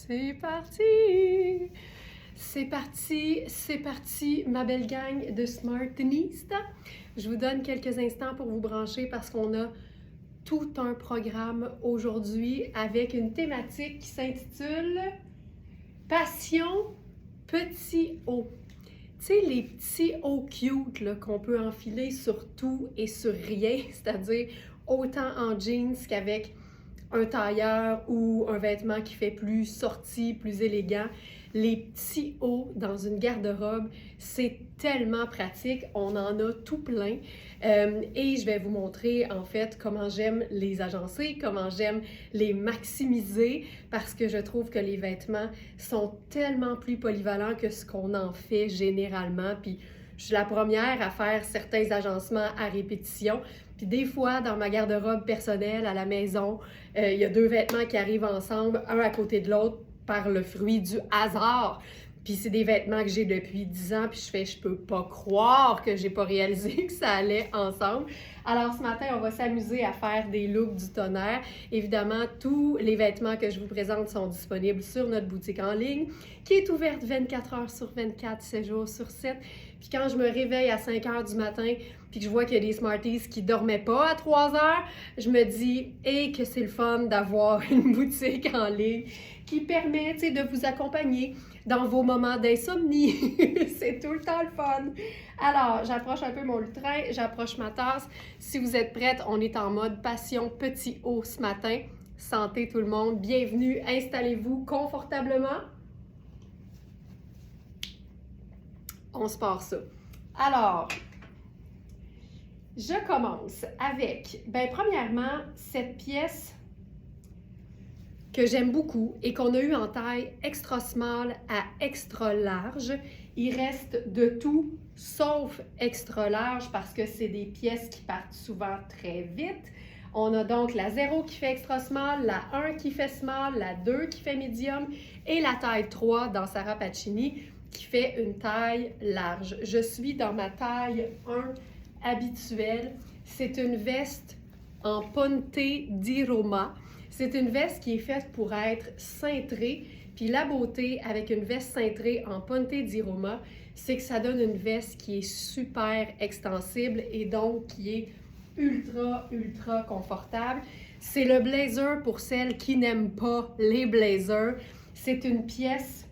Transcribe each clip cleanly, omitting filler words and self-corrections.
C'est parti! C'est parti, ma belle gang de Smartinistes. Je vous donne quelques instants pour vous brancher parce qu'on a tout un programme aujourd'hui avec une thématique qui s'intitule Passion Petit haut. Tu sais, les petits hauts cute là, qu'on peut enfiler sur tout et sur rien, c'est-à-dire autant en jeans qu'avec un tailleur ou un vêtement qui fait plus sorti, plus élégant. Les petits hauts dans une garde-robe, c'est tellement pratique. On en a tout plein. Et je vais vous montrer en fait comment j'aime les agencer, comment j'aime les maximiser parce que je trouve que les vêtements sont tellement plus polyvalents que ce qu'on en fait généralement. Puis je suis la première à faire certains agencements à répétition. Puis des fois, dans ma garde-robe personnelle à la maison, il y a deux vêtements qui arrivent ensemble, un à côté de l'autre, par le fruit du hasard. Puis c'est des vêtements que j'ai depuis 10 ans, puis je peux pas croire que j'ai pas réalisé que ça allait ensemble. Alors ce matin, on va s'amuser à faire des looks du tonnerre. Évidemment, tous les vêtements que je vous présente sont disponibles sur notre boutique en ligne, qui est ouverte 24 heures sur 24, 7 jours sur 7. Puis quand je me réveille à 5 heures du matin, puis que je vois qu'il y a des Smarties qui dormaient pas à 3 heures, je me dis, que c'est le fun d'avoir une boutique en ligne qui permet de vous accompagner dans vos moments d'insomnie. C'est tout le temps le fun. Alors, j'approche un peu mon lutrin, j'approche ma tasse. Si vous êtes prête, on est en mode passion petit haut ce matin. Santé tout le monde, bienvenue, installez-vous confortablement. On se part ça. Alors, je commence avec, premièrement, cette pièce que j'aime beaucoup et qu'on a eu en taille extra small à extra large. Il reste de tout sauf extra large parce que c'est des pièces qui partent souvent très vite. On a donc la 0 qui fait extra small, la 1 qui fait small, la 2 qui fait medium et la taille 3 dans Sarah Pacini qui fait une taille large. Je suis dans ma taille 1 habituelle. C'est une veste en ponte di Roma. C'est une veste qui est faite pour être cintrée. Puis la beauté avec une veste cintrée en ponte di Roma, c'est que ça donne une veste qui est super extensible et donc qui est ultra confortable. C'est le blazer pour celles qui n'aiment pas les blazers. C'est une pièce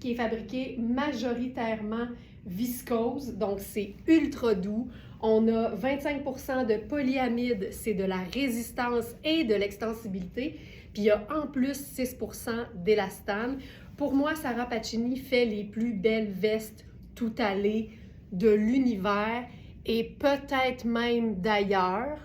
qui est fabriquée majoritairement viscose, donc c'est ultra doux. On a 25% de polyamide, c'est de la résistance et de l'extensibilité. Puis il y a en plus 6% d'élastane. Pour moi, Sarah Pacini fait les plus belles vestes tout allées de l'univers et peut-être même d'ailleurs.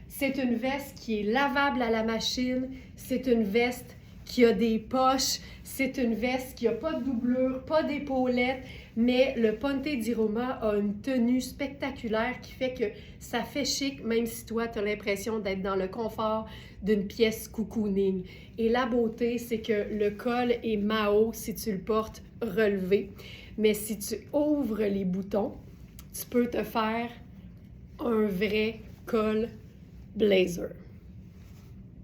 C'est une veste qui est lavable à la machine. C'est une veste qui a des poches. C'est une veste qui n'a pas de doublure, pas d'épaulettes, mais le ponte di Roma a une tenue spectaculaire qui fait que ça fait chic, même si toi, tu as l'impression d'être dans le confort d'une pièce cocooning. Et la beauté, c'est que le col est Mao si tu le portes relevé. Mais si tu ouvres les boutons, tu peux te faire un vrai col blazer.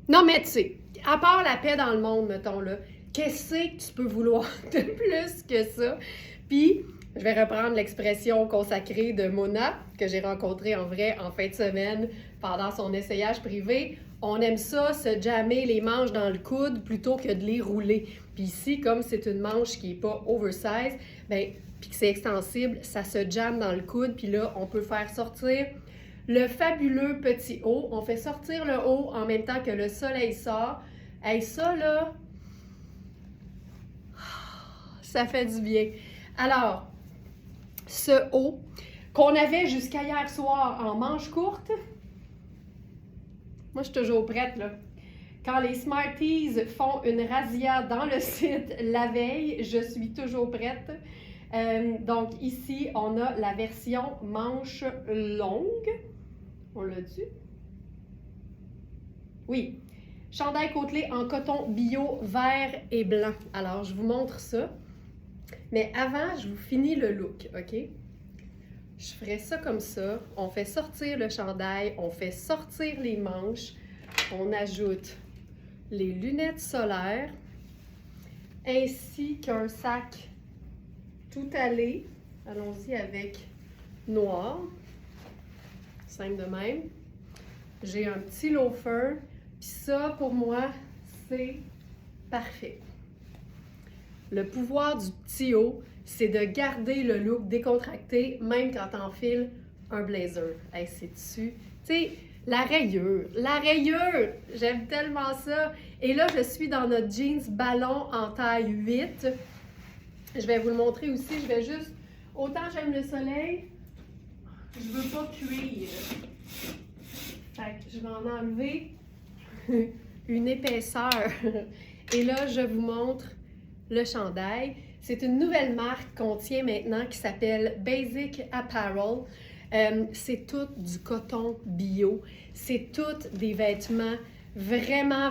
Non, mais tu sais, à part la paix dans le monde, mettons, là, qu'est-ce que tu peux vouloir de plus que ça? Puis, je vais reprendre l'expression consacrée de Mona, que j'ai rencontrée en vrai en fin de semaine pendant son essayage privé. On aime ça, se jammer les manches dans le coude plutôt que de les rouler. Puis ici, comme c'est une manche qui n'est pas oversize, puis que c'est extensible, ça se jamme dans le coude. Puis là, on peut faire sortir le fabuleux petit haut. On fait sortir le haut en même temps que le soleil sort. Hey, ça, là, ça fait du bien. Alors, ce haut qu'on avait jusqu'à hier soir en manche courte, moi, je suis toujours prête, là. Quand les Smarties font une razzia dans le site la veille, je suis toujours prête. Donc, ici, on a la version manche longue. On l'a dit? Oui. Chandail côtelé en coton bio vert et blanc. Alors, je vous montre ça. Mais avant, je vous finis le look, OK? Je ferai ça comme ça. On fait sortir le chandail, on fait sortir les manches, on ajoute les lunettes solaires. ainsi qu'un sac tout allé. Allons-y avec noir. Simple de même. J'ai un petit loafer. Puis ça, pour moi, c'est parfait. Le pouvoir du petit haut, c'est de garder le look décontracté, même quand t'enfiles un blazer. Hey, c'est dessus. Tu sais, la rayure, j'aime tellement ça. Et là, je suis dans notre jeans ballon en taille 8. Je vais vous le montrer aussi, je vais juste, autant j'aime le soleil, je veux pas cuire. Fait que je vais en enlever une épaisseur. Et là, je vous montre le chandail. C'est une nouvelle marque qu'on tient maintenant qui s'appelle Basic Apparel. C'est tout du coton bio. C'est tout des vêtements vraiment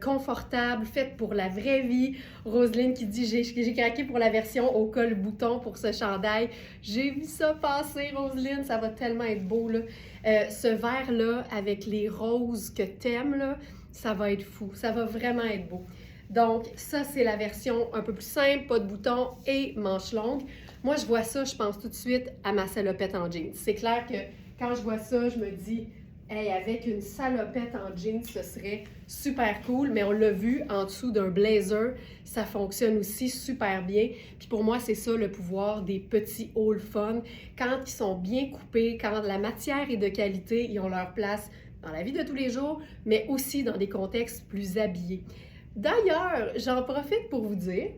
confortables, faits pour la vraie vie. Roselyne qui dit j'ai craqué pour la version au col bouton pour ce chandail. J'ai vu ça passer, Roselyne, ça va tellement être beau là. Ce vert-là avec les roses que t'aimes là, ça va être fou. Ça va vraiment être beau. Donc, ça, c'est la version un peu plus simple, pas de boutons et manches longues. Moi, je vois ça, je pense tout de suite à ma salopette en jeans. C'est clair que quand je vois ça, je me dis, hey, avec une salopette en jeans, ce serait super cool, mais on l'a vu en dessous d'un blazer, ça fonctionne aussi super bien. Puis pour moi, c'est ça le pouvoir des petits hauls fun. Quand ils sont bien coupés, quand la matière est de qualité, ils ont leur place dans la vie de tous les jours, mais aussi dans des contextes plus habillés. D'ailleurs, j'en profite pour vous dire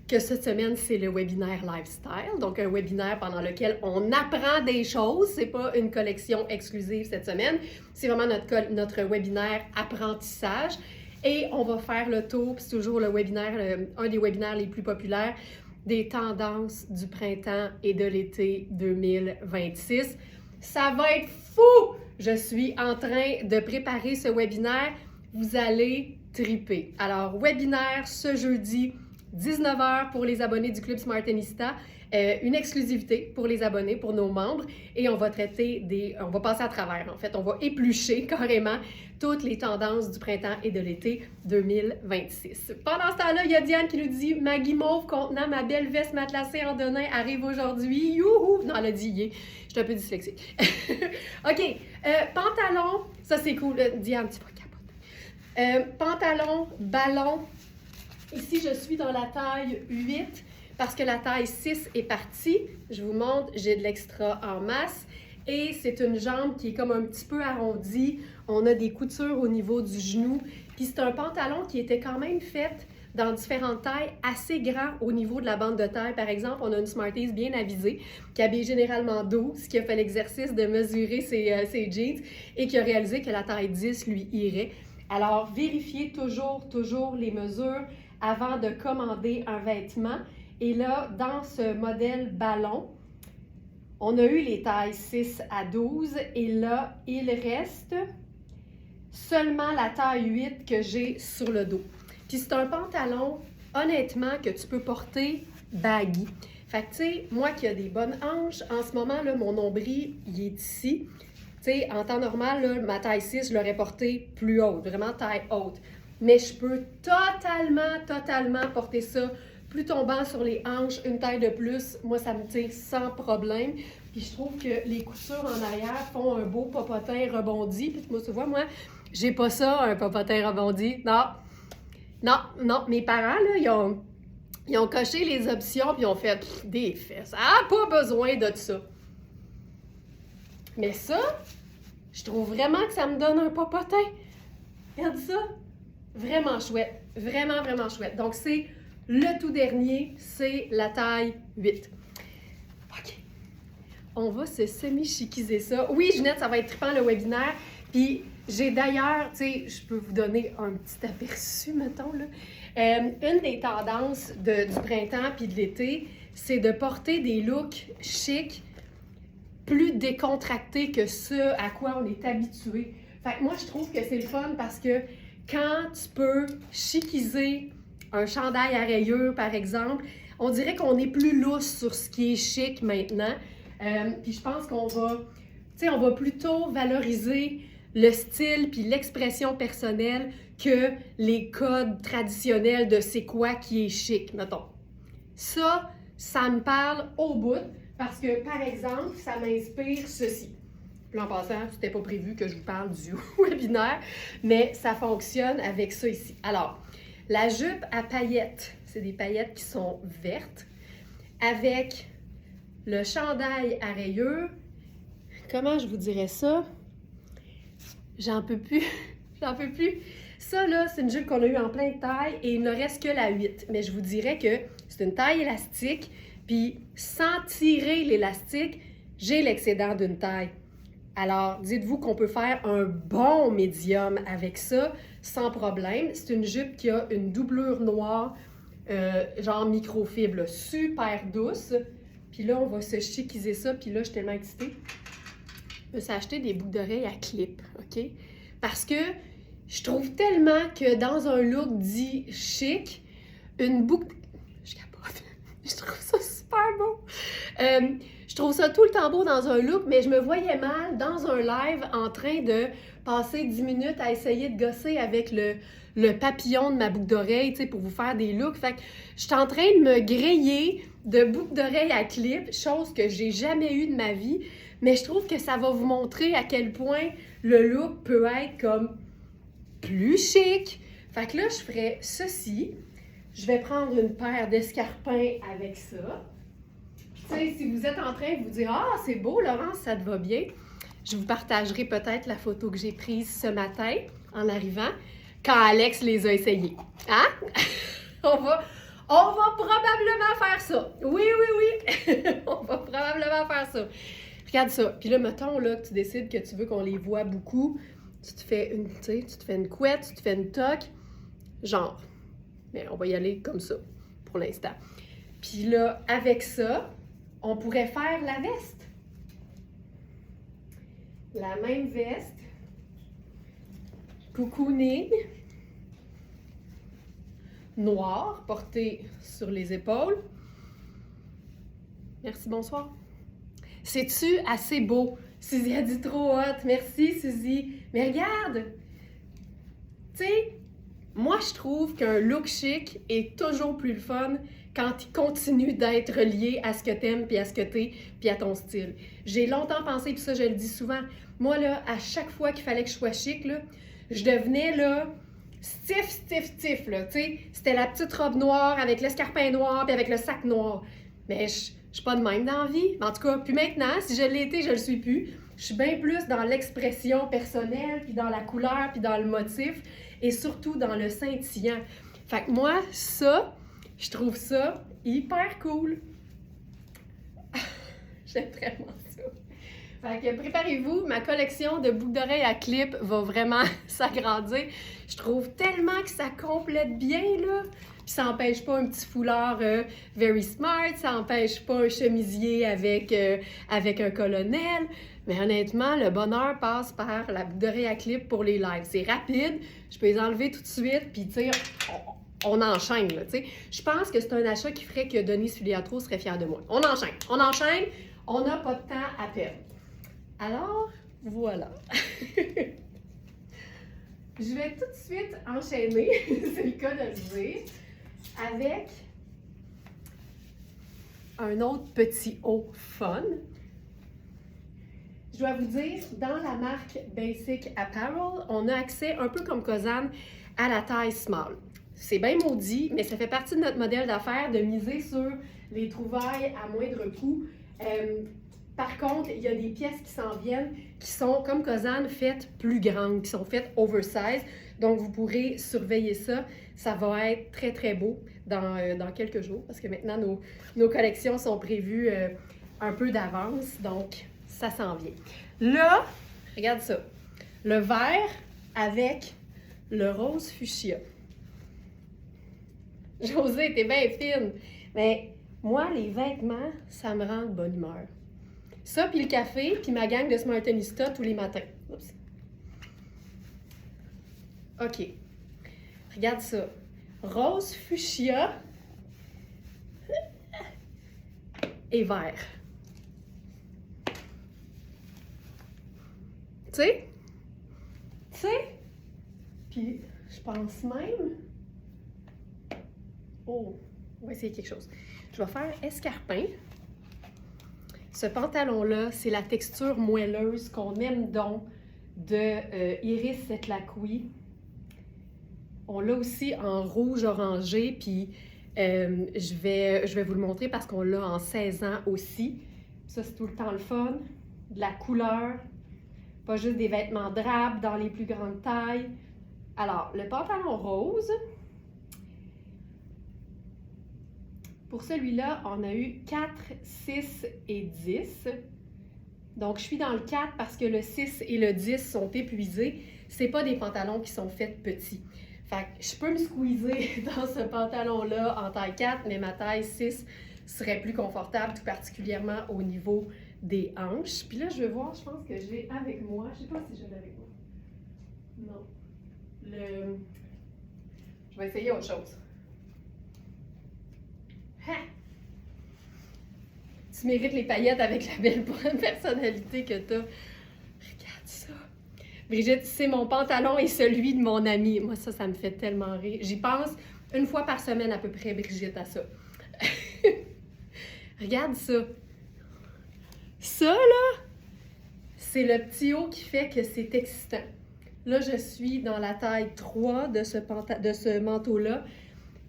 que cette semaine, c'est le webinaire Lifestyle, donc un webinaire pendant lequel on apprend des choses. C'est pas une collection exclusive cette semaine, c'est vraiment notre webinaire apprentissage. Et on va faire le tour, puis c'est toujours le webinaire, un des webinaires les plus populaires, des tendances du printemps et de l'été 2026. Ça va être fou! Je suis en train de préparer ce webinaire. Vous allez triper. Alors, webinaire ce jeudi, 19h pour les abonnés du Club Smartenista, une exclusivité pour les abonnés, pour nos membres, et on va traiter on va passer à travers, en fait, on va éplucher carrément toutes les tendances du printemps et de l'été 2026. Pendant ce temps-là, il y a Diane qui nous dit « Ma guimauve contenant ma belle veste matelassée en denain arrive aujourd'hui. Youhou! » Non, elle a dit « yeah. » Je suis un peu dyslexique. OK. Pantalon, ça c'est cool. Diane, tu vas capoter. Pantalon, ballon. Ici, je suis dans la taille 8 parce que la taille 6 est partie. Je vous montre, j'ai de l'extra en masse. Et c'est une jambe qui est comme un petit peu arrondie. On a des coutures au niveau du genou. Puis c'est un pantalon qui était quand même fait dans différentes tailles, assez grand au niveau de la bande de taille. Par exemple, on a une Smarties bien avisée qui habille généralement 12, qui a fait l'exercice de mesurer ses jeans et qui a réalisé que la taille 10 lui irait. Alors, vérifiez toujours les mesures avant de commander un vêtement. Et là, dans ce modèle ballon, on a eu les tailles 6 à 12 et là, il reste seulement la taille 8 que j'ai sur le dos. Puis c'est un pantalon, honnêtement, que tu peux porter baggy. Fait que, tu sais, moi qui ai des bonnes hanches, en ce moment, là, mon nombril, il est ici. Tu sais, en temps normal, là, ma taille 6, je l'aurais porté plus haute, vraiment taille haute. Mais je peux totalement porter ça plus tombant sur les hanches, une taille de plus. Moi, ça me tire sans problème. Puis je trouve que les coutures en arrière font un beau popotin rebondi. Puis moi, tu vois, moi, j'ai pas ça, un popotin rebondi. Non. Mes parents, là, ils ont coché les options puis ils ont fait des fesses. Ah, pas besoin de ça. Mais ça, je trouve vraiment que ça me donne un popotin. Regarde ça. Vraiment chouette. Vraiment chouette. Donc, c'est le tout dernier, c'est la taille 8. OK. On va se semi-chiquiser ça. Oui, Ginette, ça va être trippant le webinaire. Puis, j'ai d'ailleurs, tu sais, je peux vous donner un petit aperçu, mettons, là. Une des tendances du printemps puis de l'été, c'est de porter des looks chics, plus décontractés que ce à quoi on est habitué. Fait que moi, je trouve que c'est le fun parce que quand tu peux chiquiser un chandail à rayures, par exemple, on dirait qu'on est plus lousse sur ce qui est chic maintenant. Puis je pense qu'on va plutôt valoriser le style puis l'expression personnelle que les codes traditionnels de c'est quoi qui est chic, mettons. Ça me parle au bout parce que, par exemple, ça m'inspire ceci. Puis en passant, c'était pas prévu que je vous parle du webinaire, mais ça fonctionne avec ça ici. Alors, la jupe à paillettes, c'est des paillettes qui sont vertes, avec le chandail à rayures. Comment je vous dirais ça? J'en peux plus. J'en peux plus. Ça, là, c'est une jupe qu'on a eue en pleine taille et il ne reste que la 8. Mais je vous dirais que c'est une taille élastique, puis sans tirer l'élastique, j'ai l'excédent d'une taille. Alors, dites-vous qu'on peut faire un bon médium avec ça, sans problème. C'est une jupe qui a une doublure noire, genre microfibre, là, super douce. Puis là, on va se chiquiser ça, puis là, je suis tellement excitée. Je me suis acheté des boucles d'oreilles à clip, OK? Parce que je trouve tellement que dans un look dit chic, une boucle... Je capote. Je trouve ça super beau. Je trouve ça tout le temps beau dans un look, mais je me voyais mal dans un live en train de passer 10 minutes à essayer de gosser avec le papillon de ma boucle d'oreille, tu sais, pour vous faire des looks. Fait que je suis en train de me griller de boucles d'oreilles à clip, chose que j'ai jamais eue de ma vie, mais je trouve que ça va vous montrer à quel point le look peut être comme plus chic. Fait que là, je ferai ceci. Je vais prendre une paire d'escarpins avec ça. Tu sais, si vous êtes en train de vous dire « Ah, c'est beau, Laurence, ça te va bien », je vous partagerai peut-être la photo que j'ai prise ce matin en arrivant, quand Alex les a essayés. Hein? On va probablement faire ça. Oui, oui, oui. On va probablement faire ça. Regarde ça. Puis là, mettons là, que tu décides que tu veux qu'on les voit beaucoup. Tu te fais une couette, tu te fais une toque. Genre. Mais on va y aller comme ça pour l'instant. Puis là, avec ça, on pourrait faire la veste. La même veste. Cocooning. Noir, porté sur les épaules. Merci, bonsoir. C'est-tu assez beau? Suzy a dit trop hot. Merci, Suzy. Mais regarde! Tu sais, moi, je trouve qu'un look chic est toujours plus le fun quand il continue d'être lié à ce que t'aimes, puis à ce que t'es, puis à ton style. J'ai longtemps pensé, puis ça, je le dis souvent, moi, là, à chaque fois qu'il fallait que je sois chic, là, je devenais, là, stiff, là, tu sais. C'était la petite robe noire avec l'escarpin noir, puis avec le sac noir. Mais je suis pas de même dans la vie. En tout cas, puis maintenant, si je l'ai été, je le suis plus. Je suis bien plus dans l'expression personnelle, puis dans la couleur, puis dans le motif, et surtout dans le scintillant. Fait que moi, ça, je trouve ça hyper cool. J'aime vraiment ça. Fait que préparez-vous, ma collection de boucles d'oreilles à clip va vraiment s'agrandir. Je trouve tellement que ça complète bien, là. Puis ça n'empêche pas un petit foulard very smart, ça n'empêche pas un chemisier avec un colonel. Mais honnêtement, le bonheur passe par la boucle d'oreille à clip pour les lives. C'est rapide, je peux les enlever tout de suite, puis tu sais, on enchaîne, là, tu sais. Je pense que c'est un achat qui ferait que Denis Filiatro serait fier de moi. On enchaîne, on n'a pas de temps à perdre. Alors, voilà. Je vais tout de suite enchaîner, c'est le cas de le dire, avec un autre petit haut fun. Je dois vous dire, dans la marque Basic Apparel, on a accès, un peu comme Cozanne, à la taille small. C'est bien maudit, mais ça fait partie de notre modèle d'affaires de miser sur les trouvailles à moindre coût. Par contre, il y a des pièces qui s'en viennent qui sont, comme Cozanne, faites plus grandes, qui sont faites oversize. Donc, vous pourrez surveiller ça. Ça va être très, très beau dans quelques jours parce que maintenant, nos collections sont prévues un peu d'avance. Donc, ça s'en vient. Là, regarde ça. Le vert avec le rose fuchsia. Josée, t'es bien fine. Mais moi, les vêtements, ça me rend de bonne humeur. Ça, puis le café, puis ma gang de Smartenista tous les matins. Oups. OK. Regarde ça. Rose fuchsia et vert. Tu sais? sais, puis je pense même... Oh, on va essayer quelque chose. Je vais faire escarpin. Ce pantalon-là, c'est la texture moelleuse qu'on aime donc de Iris Setlacqui. On l'a aussi en rouge orangé, puis je vais vous le montrer parce qu'on l'a en 16 ans aussi. Ça, c'est tout le temps le fun. De la couleur, pas juste des vêtements drapes dans les plus grandes tailles. Alors, le pantalon rose, pour celui-là, on a eu 4, 6 et 10. Donc, je suis dans le 4 parce que le 6 et le 10 sont épuisés. Ce pas des pantalons qui sont faits petits. Fait que je peux me squeezer dans ce pantalon-là en taille 4, mais ma taille 6 serait plus confortable, tout particulièrement au niveau des hanches. Puis là, je vais voir, je pense que j'ai avec moi, je sais pas si je l'ai avec moi. Non. Je vais essayer autre chose. Ha! Tu mérites les paillettes avec la belle personnalité que t'as. Regarde ça. Brigitte, c'est mon pantalon et celui de mon ami. Moi, ça me fait tellement rire. J'y pense une fois par semaine à peu près, Brigitte, à ça. Regarde ça. Ça, là, c'est le petit haut qui fait que c'est excitant. Là, je suis dans la taille 3 de ce manteau-là.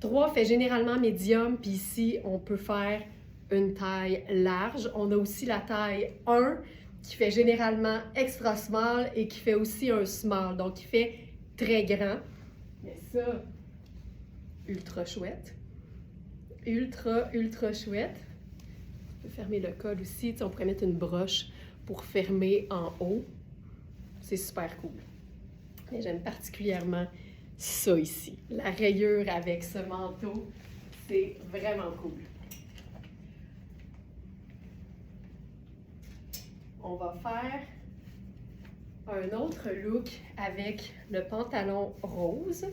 3 fait généralement médium, puis ici, on peut faire une taille large. On a aussi la taille 1 qui fait généralement extra small et qui fait aussi un small, donc qui fait très grand. Mais ça, ultra chouette. Ultra, ultra chouette. On peut fermer le col aussi. Tu sais, on pourrait mettre une broche pour fermer en haut. C'est super cool. Mais j'aime particulièrement ça ici. La rayure avec ce manteau, c'est vraiment cool. On va faire un autre look avec le pantalon rose.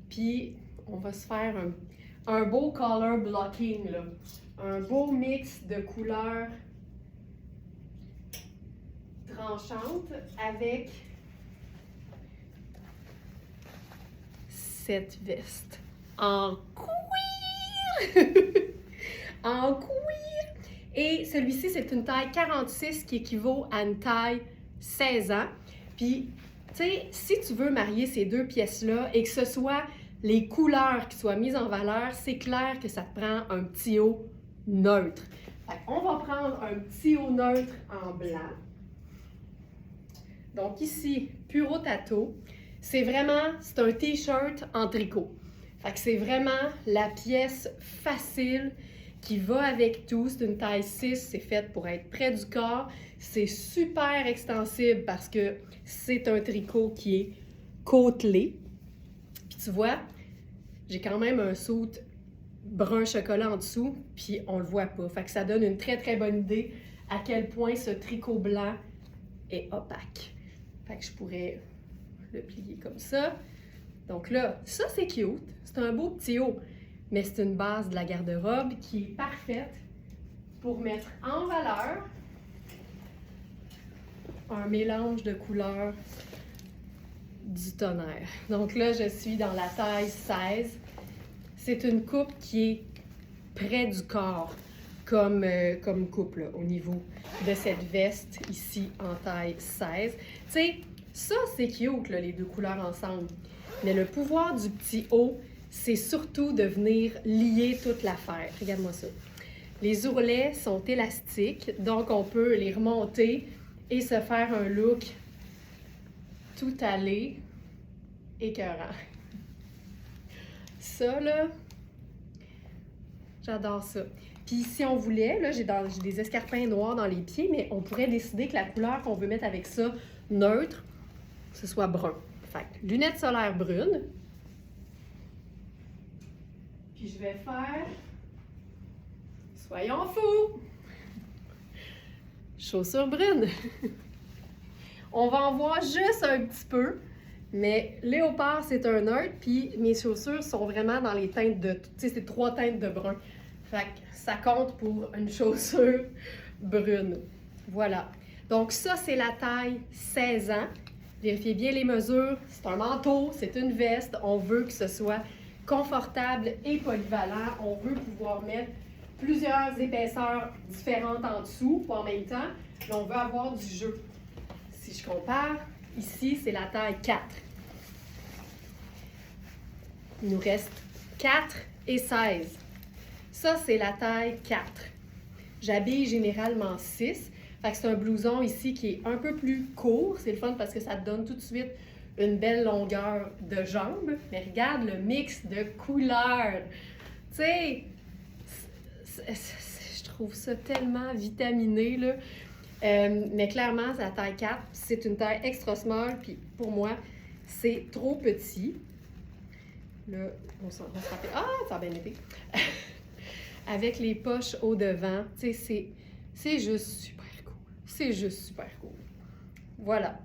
Puis, on va se faire un beau color blocking, là. Un beau mix de couleurs tranchantes avec cette veste en cuir. En cuir. Et celui-ci, c'est une taille 46 qui équivaut à une taille 16 ans. Puis, tu sais, si tu veux marier ces deux pièces-là et que ce soit les couleurs qui soient mises en valeur, c'est clair que ça te prend un petit haut neutre. Fait qu'on va prendre un petit haut neutre en blanc. Donc ici, Puro Tato. C'est un t-shirt en tricot. Fait que c'est vraiment la pièce facile qui va avec tout. C'est une taille 6, c'est fait pour être près du corps. C'est super extensible parce que c'est un tricot qui est côtelé. Puis tu vois, j'ai quand même un soute brun chocolat en dessous, puis on le voit pas. Fait que ça donne une très très bonne idée à quel point ce tricot blanc est opaque. Fait que je pourrais le plier comme ça. Donc là, ça c'est cute. C'est un beau petit haut. Mais c'est une base de la garde-robe qui est parfaite pour mettre en valeur un mélange de couleurs du tonnerre. Donc là, je suis dans la taille 16. C'est une coupe qui est près du corps comme coupe là, au niveau de cette veste ici en taille 16. Tu sais, ça c'est cute là, les deux couleurs ensemble. Mais le pouvoir du petit haut, c'est surtout de venir lier toute l'affaire. Regarde-moi ça. Les ourlets sont élastiques, donc on peut les remonter et se faire un look tout allé, écœurant. Ça, là, j'adore ça. Puis si on voulait, là, j'ai des escarpins noirs dans les pieds, mais on pourrait décider que la couleur qu'on veut mettre avec ça, neutre, ce soit brun. Fait que lunettes solaires brunes. Puis je vais faire, soyons fous, chaussures brunes. On va en voir juste un petit peu, mais léopard, c'est un neutre, puis mes chaussures sont vraiment dans les teintes de, tu sais, c'est 3 teintes de brun. Fait que ça compte pour une chaussure brune. Voilà. Donc ça, c'est la taille 16 ans. Vérifiez bien les mesures. C'est un manteau, c'est une veste. On veut que ce soit confortable et polyvalent. On veut pouvoir mettre plusieurs épaisseurs différentes en dessous, pas en même temps, mais on veut avoir du jeu. Si je compare, ici, c'est la taille 4. Il nous reste 4 et 16. Ça, c'est la taille 4. J'habille généralement 6. Fait que c'est un blouson ici qui est un peu plus court. C'est le fun parce que ça te donne tout de suite une belle longueur de jambe. Mais regarde le mix de couleurs. Tu sais, je trouve ça tellement vitaminé, là. Mais clairement, c'est la taille 4. C'est une taille extra small. Puis pour moi, c'est trop petit. Là, on s'en va se rappeler. Ah, ça a bien été. Avec les poches au devant. Tu sais, c'est juste super cool. C'est juste super cool. Voilà.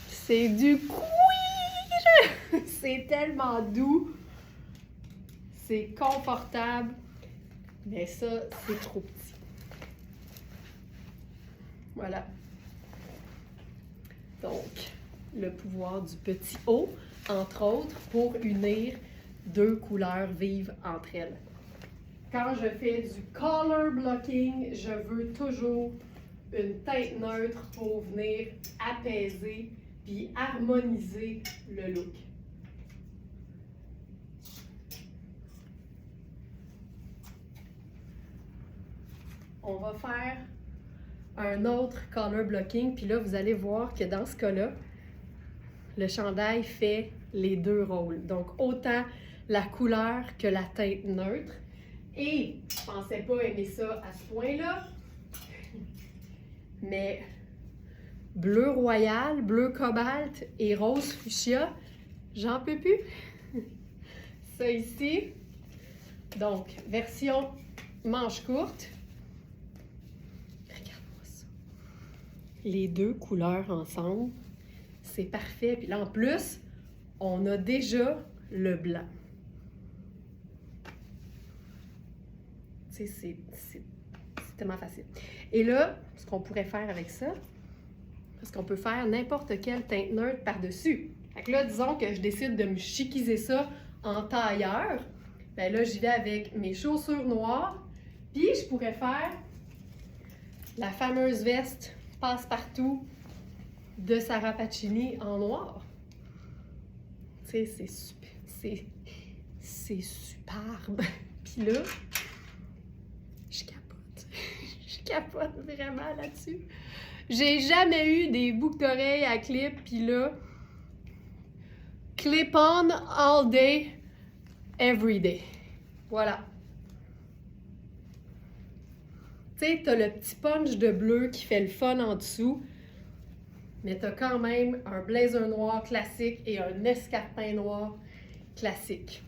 C'est du cuir! C'est tellement doux. C'est confortable. Mais ça, c'est trop petit. Voilà. Donc, le pouvoir du petit haut, entre autres, pour unir deux couleurs vives entre elles. Quand je fais du color blocking, je veux toujours une teinte neutre pour venir apaiser puis harmoniser le look. On va faire un autre color blocking, puis là, vous allez voir que dans ce cas-là, le chandail fait les deux rôles. Donc, autant la couleur que la teinte neutre. Et je pensais pas aimer ça à ce point-là, mais bleu royal, bleu cobalt et rose fuchsia, j'en peux plus. Ça ici, donc version manche courte. Regarde-moi ça. Les deux couleurs ensemble, c'est parfait. Puis là, en plus, on a déjà le blanc. C'est tellement facile. Et là, ce qu'on pourrait faire avec ça, parce qu'on peut faire n'importe quelle teinte neutre par-dessus. Fait que là, disons que je décide de me chiquiser ça en tailleur. Bien là, j'y vais avec mes chaussures noires. Puis, je pourrais faire la fameuse veste passe-partout de Sarah Pacini en noir. Tu sais, c'est superbe. Puis là, je capote vraiment là-dessus. J'ai jamais eu des boucles d'oreilles à clip, puis là, clip-on all day, every day. Voilà. Tu sais, t'as le petit punch de bleu qui fait le fun en dessous, mais t'as quand même un blazer noir classique et un escarpin noir classique.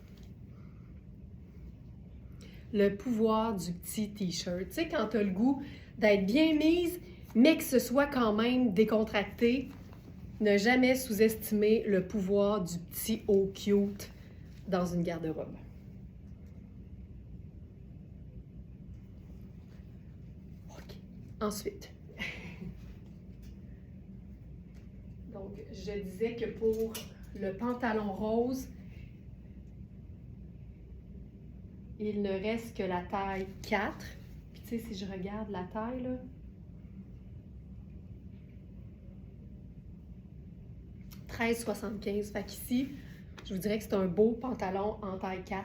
Le pouvoir du petit t-shirt. Tu sais, quand t'as le goût d'être bien mise, mais que ce soit quand même décontracté, ne jamais sous-estimer le pouvoir du petit haut cute dans une garde-robe. OK. Ensuite. Donc, je disais que pour le pantalon rose, il ne reste que la taille 4. Puis, tu sais, si je regarde la taille, là, $13,75. Fait qu'ici, je vous dirais que c'est un beau pantalon en taille 4.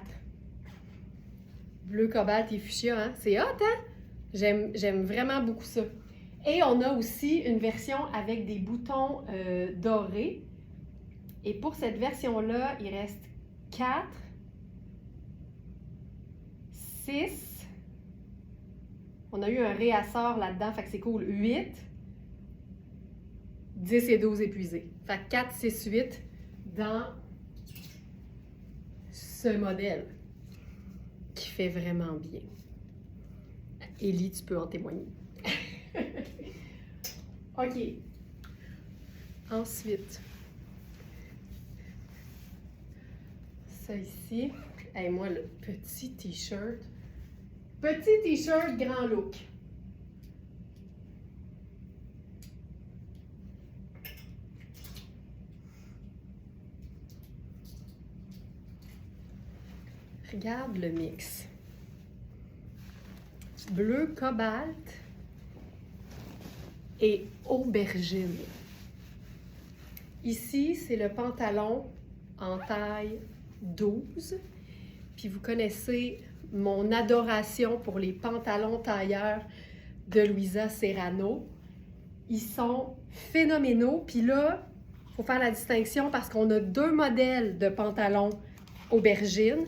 Bleu cobalt et fuchsia, hein? C'est hot, hein? J'aime vraiment beaucoup ça. Et on a aussi une version avec des boutons dorés. Et pour cette version-là, il reste 4, 6. On a eu un réassort là-dedans, fait que c'est cool. 8, 10 et 12 épuisés. Fait que 4, 6, 8 dans ce modèle qui fait vraiment bien. Élie, tu peux en témoigner. OK. Ensuite, ça ici. Hey, moi, le petit t-shirt. Petit t-shirt grand look. Regarde le mix. Bleu cobalt et aubergine. Ici, c'est le pantalon en taille 12. Puis vous connaissez mon adoration pour les pantalons tailleurs de Luisa Serrano. Ils sont phénoménaux. Puis là, il faut faire la distinction parce qu'on a 2 modèles de pantalons aubergine.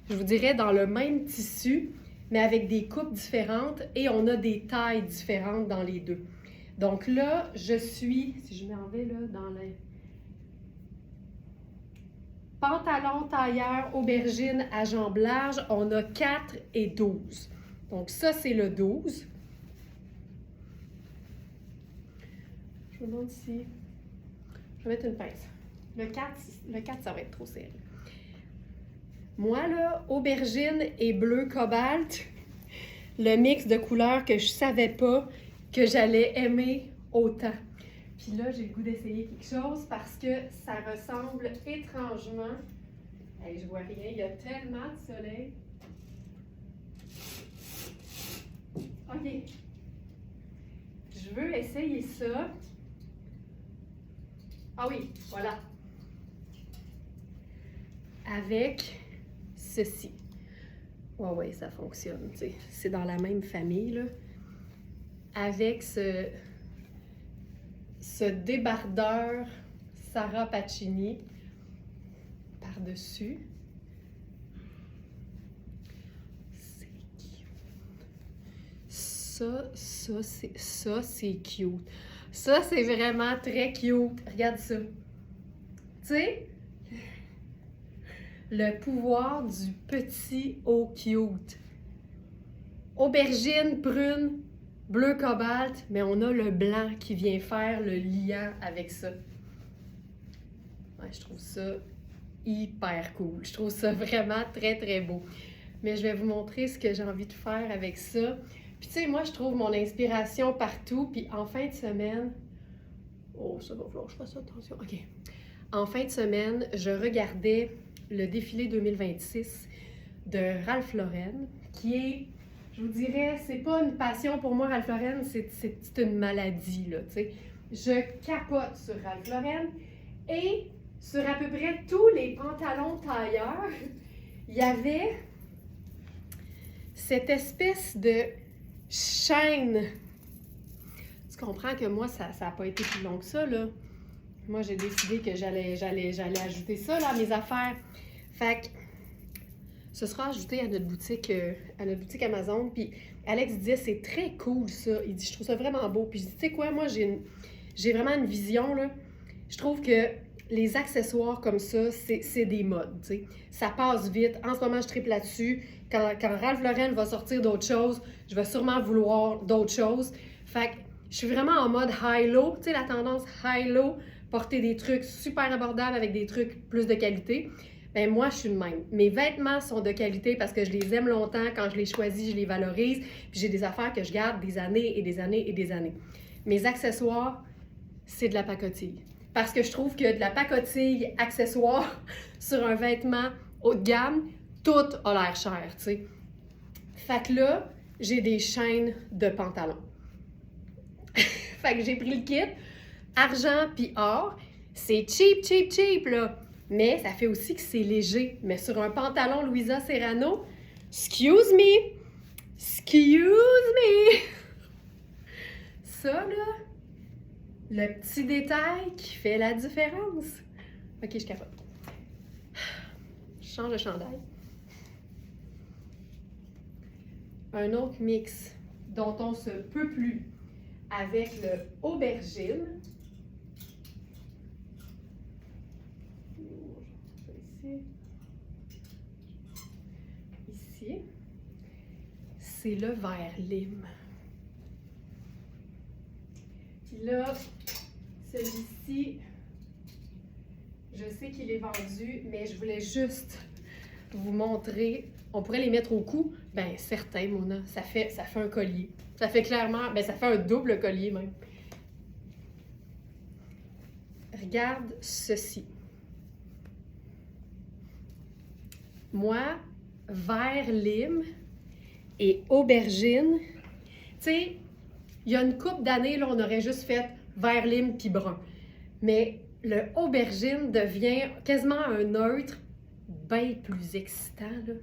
Je vous dirais dans le même tissu, mais avec des coupes différentes et on a des tailles différentes dans les deux. Donc là, je suis, si je m'en vais là, dans les pantalons tailleurs aubergine à jambes larges, on a 4 et 12. Donc ça, c'est le 12. Je me demande si... Je vais mettre une pince. Le 4, ça va être trop serré. Moi, là, aubergine et bleu cobalt, le mix de couleurs que je savais pas que j'allais aimer autant. Puis là, j'ai le goût d'essayer quelque chose parce que ça ressemble étrangement... Hey, je vois rien, il y a tellement de soleil. OK. Je veux essayer ça. Ah oui, voilà. Avec ceci. Ouais, ça fonctionne, tu sais. C'est dans la même famille, là. Avec ce débardeur Sarah Pacini par-dessus. C'est cute. Ça, c'est cute. Ça, c'est vraiment très cute. Regarde ça. Tu sais, le pouvoir du petit haut cute. Aubergine, prune, bleu cobalt, mais on a le blanc qui vient faire le liant avec ça. Ouais, je trouve ça hyper cool. Je trouve ça vraiment très, très beau. Mais je vais vous montrer ce que j'ai envie de faire avec ça. Puis tu sais, moi, je trouve mon inspiration partout. Puis en fin de semaine... Oh, ça va falloir que je fasse attention. OK. En fin de semaine, je regardais le défilé 2026 de Ralph Lauren, qui est, je vous dirais, c'est pas une passion pour moi, Ralph Lauren, c'est une maladie, là, tu sais. Je capote sur Ralph Lauren et sur à peu près tous les pantalons tailleurs, il y avait cette espèce de chaîne. Tu comprends que moi, ça n'a pas été plus long que ça, là. Moi, j'ai décidé que j'allais ajouter ça, là, à mes affaires. Fait que ce sera ajouté à notre boutique Amazon. Puis Alex disait, c'est très cool, ça. Il dit, je trouve ça vraiment beau. Puis je dis, tu sais quoi, moi, j'ai vraiment une vision, là. Je trouve que les accessoires comme ça, c'est des modes, tu sais. Ça passe vite. En ce moment, je triple là-dessus. Quand Ralph Lauren va sortir d'autres choses, je vais sûrement vouloir d'autres choses. Fait que je suis vraiment en mode high-low, tu sais, la tendance high-low, porter des trucs super abordables avec des trucs plus de qualité. Ben moi, je suis de même. Mes vêtements sont de qualité parce que je les aime longtemps. Quand je les choisis, je les valorise. Puis j'ai des affaires que je garde des années et des années et des années. Mes accessoires, c'est de la pacotille. Parce que je trouve que de la pacotille accessoire sur un vêtement haut de gamme, tout a l'air cher, tu sais. Fait que là, j'ai des chaînes de pantalons. Fait que j'ai pris le kit, argent puis or. C'est cheap, cheap, cheap, là. Mais ça fait aussi que c'est léger. Mais sur un pantalon Luisa Serrano, excuse me, ça, là, le petit détail qui fait la différence. OK, je capote. Je change de chandail. Un autre mix dont on se peut plus avec le aubergine. Ici, c'est le vert lime. Puis là, celui-ci, je sais qu'il est vendu, mais je voulais juste vous montrer. On pourrait les mettre au cou. Ben certain, Mona, ça fait un collier. Ça fait clairement, ben ça fait un double collier même. Regarde ceci. Moi, vert lime et aubergine. Tu sais, il y a une couple d'années, là, on aurait juste fait vert lime puis brun. Mais le aubergine devient quasiment un neutre, bien plus excitant, là.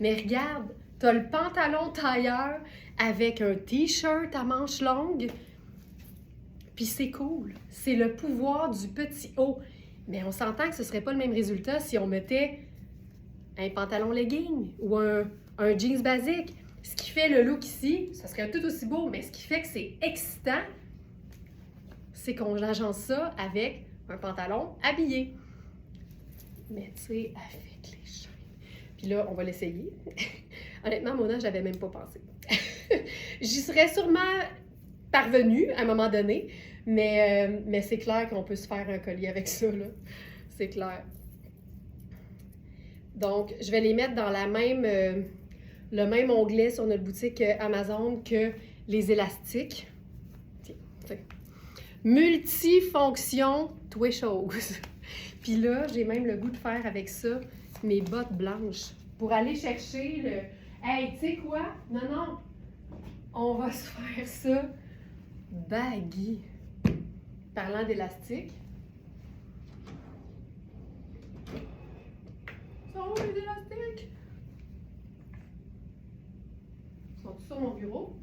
Mais regarde, t'as le pantalon tailleur avec un t-shirt à manches longues, puis c'est cool. C'est le pouvoir du petit haut. Mais on s'entend que ce serait pas le même résultat si on mettait un pantalon legging ou un jeans basique. Ce qui fait le look ici, ça serait tout aussi beau, mais ce qui fait que c'est excitant, c'est qu'on agence ça avec un pantalon habillé. Mais tu sais, avec les chaînes. Puis là, on va l'essayer. Honnêtement, Mona, j'avais même pas pensé. J'y serais sûrement parvenue à un moment donné, mais c'est clair qu'on peut se faire un collier avec ça, là. C'est clair. Donc, je vais les mettre dans le même onglet sur notre boutique Amazon que les élastiques. Tiens. Multifonction, tout est chose. Puis là, j'ai même le goût de faire avec ça mes bottes blanches pour aller chercher le... Hey, tu sais quoi? Non, on va se faire ça baggy. Parlant d'élastique. Sont où les élastiques? Ils sont tous sur mon bureau.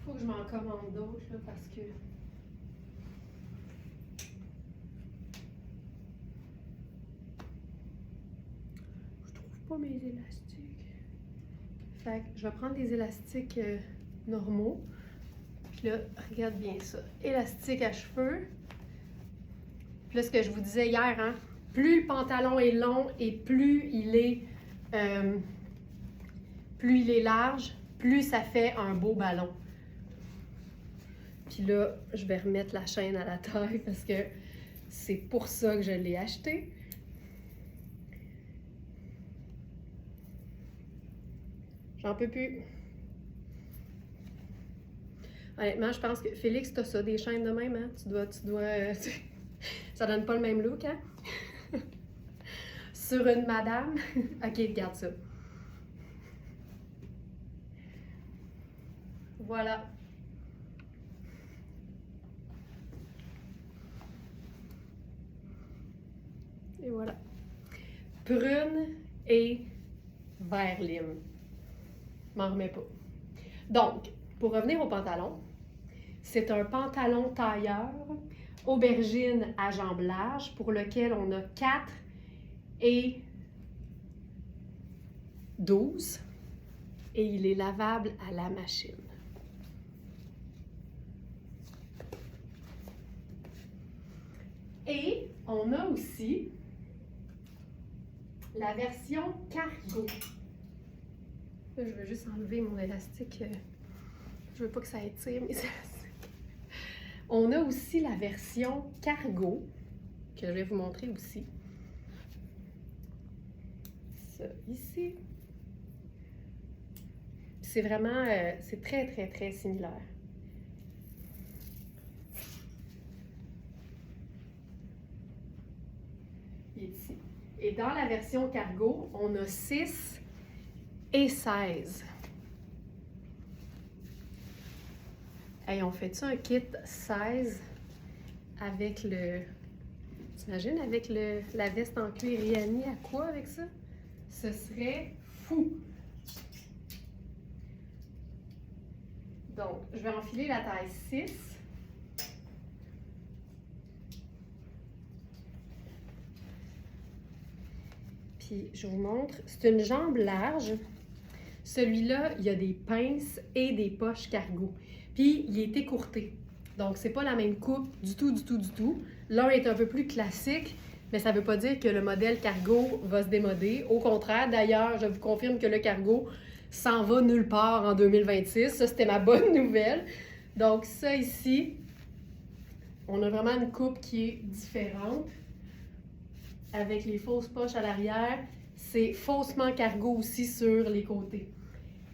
Faut que je m'en commande d'autres là parce que je trouve pas mes élastiques. Fait que je vais prendre des élastiques normaux. Puis là, regarde bien ça. Élastique à cheveux. Puis là, ce que je vous disais hier, hein, plus le pantalon est long et plus il est large, plus ça fait un beau ballon. Puis là, je vais remettre la chaîne à la taille parce que c'est pour ça que je l'ai acheté. J'en peux plus. Honnêtement, je pense que Félix, t'as ça, des chaînes de même, hein? Tu dois, ça donne pas le même look, hein? Sur une madame. Ok, regarde ça. Voilà. Et voilà. Prune et vert lime. M'en remets pas. Donc, pour revenir au pantalon, c'est un pantalon tailleur aubergine à jambes larges pour lequel on a 4 et 12 et il est lavable à la machine. Et on a aussi la version cargo. Là, je veux juste enlever mon élastique. Je veux pas que ça étire mes élastiques. On a aussi la version cargo, que je vais vous montrer aussi. Ça, ici. C'est vraiment, c'est très, très, très similaire. Ici. Et dans la version cargo, on a 6 et 16. Hey, on fait-tu un kit 16 avec le... T'imagines avec la veste en cuir Riani à quoi avec ça? Ce serait fou! Donc, je vais enfiler la taille 6. Puis, je vous montre. C'est une jambe large. Celui-là, il y a des pinces et des poches cargo. Puis, il est écourté. Donc, c'est pas la même coupe du tout, du tout, du tout. L'un est un peu plus classique, mais ça veut pas dire que le modèle cargo va se démoder. Au contraire, d'ailleurs, je vous confirme que le cargo s'en va nulle part en 2026. Ça, c'était ma bonne nouvelle. Donc, ça ici, on a vraiment une coupe qui est différente. Avec les fausses poches à l'arrière. C'est faussement cargo aussi sur les côtés.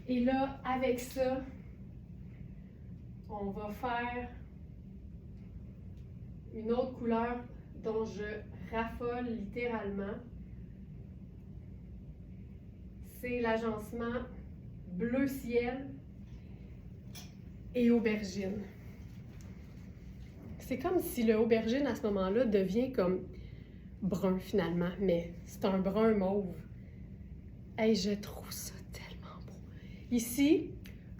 Et là, avec ça, on va faire une autre couleur dont je raffole littéralement, c'est l'agencement bleu ciel et aubergine. C'est comme si le aubergine à ce moment-là devient comme brun finalement, mais c'est un brun mauve. Hey, je trouve ça tellement beau. Ici,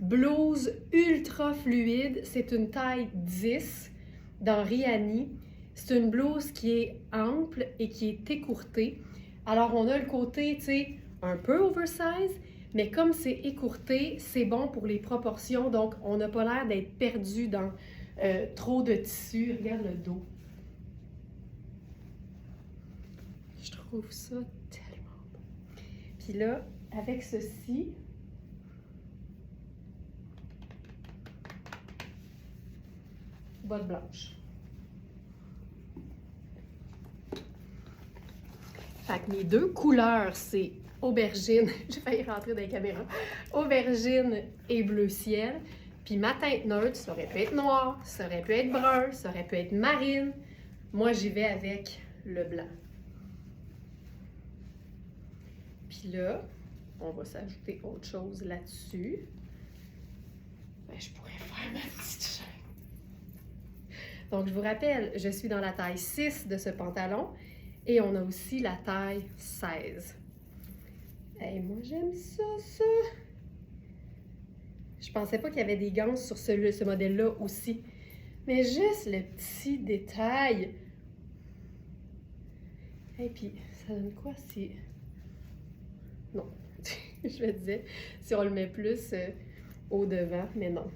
blouse ultra fluide, c'est une taille 10 dans Riani. C'est une blouse qui est ample et qui est écourtée. Alors, on a le côté, tu sais, un peu oversize, mais comme c'est écourté, c'est bon pour les proportions, donc on n'a pas l'air d'être perdu dans trop de tissu. Regarde le dos. Je trouve ça tellement beau. Puis là, avec ceci, botte blanche. Fait que mes deux couleurs, c'est aubergine, j'ai failli rentrer dans les caméras, aubergine et bleu ciel. Puis ma teinte neutre, ça aurait pu être noir, ça aurait pu être brun, ça aurait pu être marine. Moi, j'y vais avec le blanc. Puis là, on va s'ajouter autre chose là-dessus. Ben, je pourrais faire ma petite chaîne. Donc, je vous rappelle, je suis dans la taille 6 de ce pantalon et on a aussi la taille 16. Hey, moi, j'aime ça, ça! Je pensais pas qu'il y avait des gants sur ce modèle-là aussi. Mais juste le petit détail. Et puis, ça donne quoi si... Non, je me disais, si on le met plus au devant, mais non.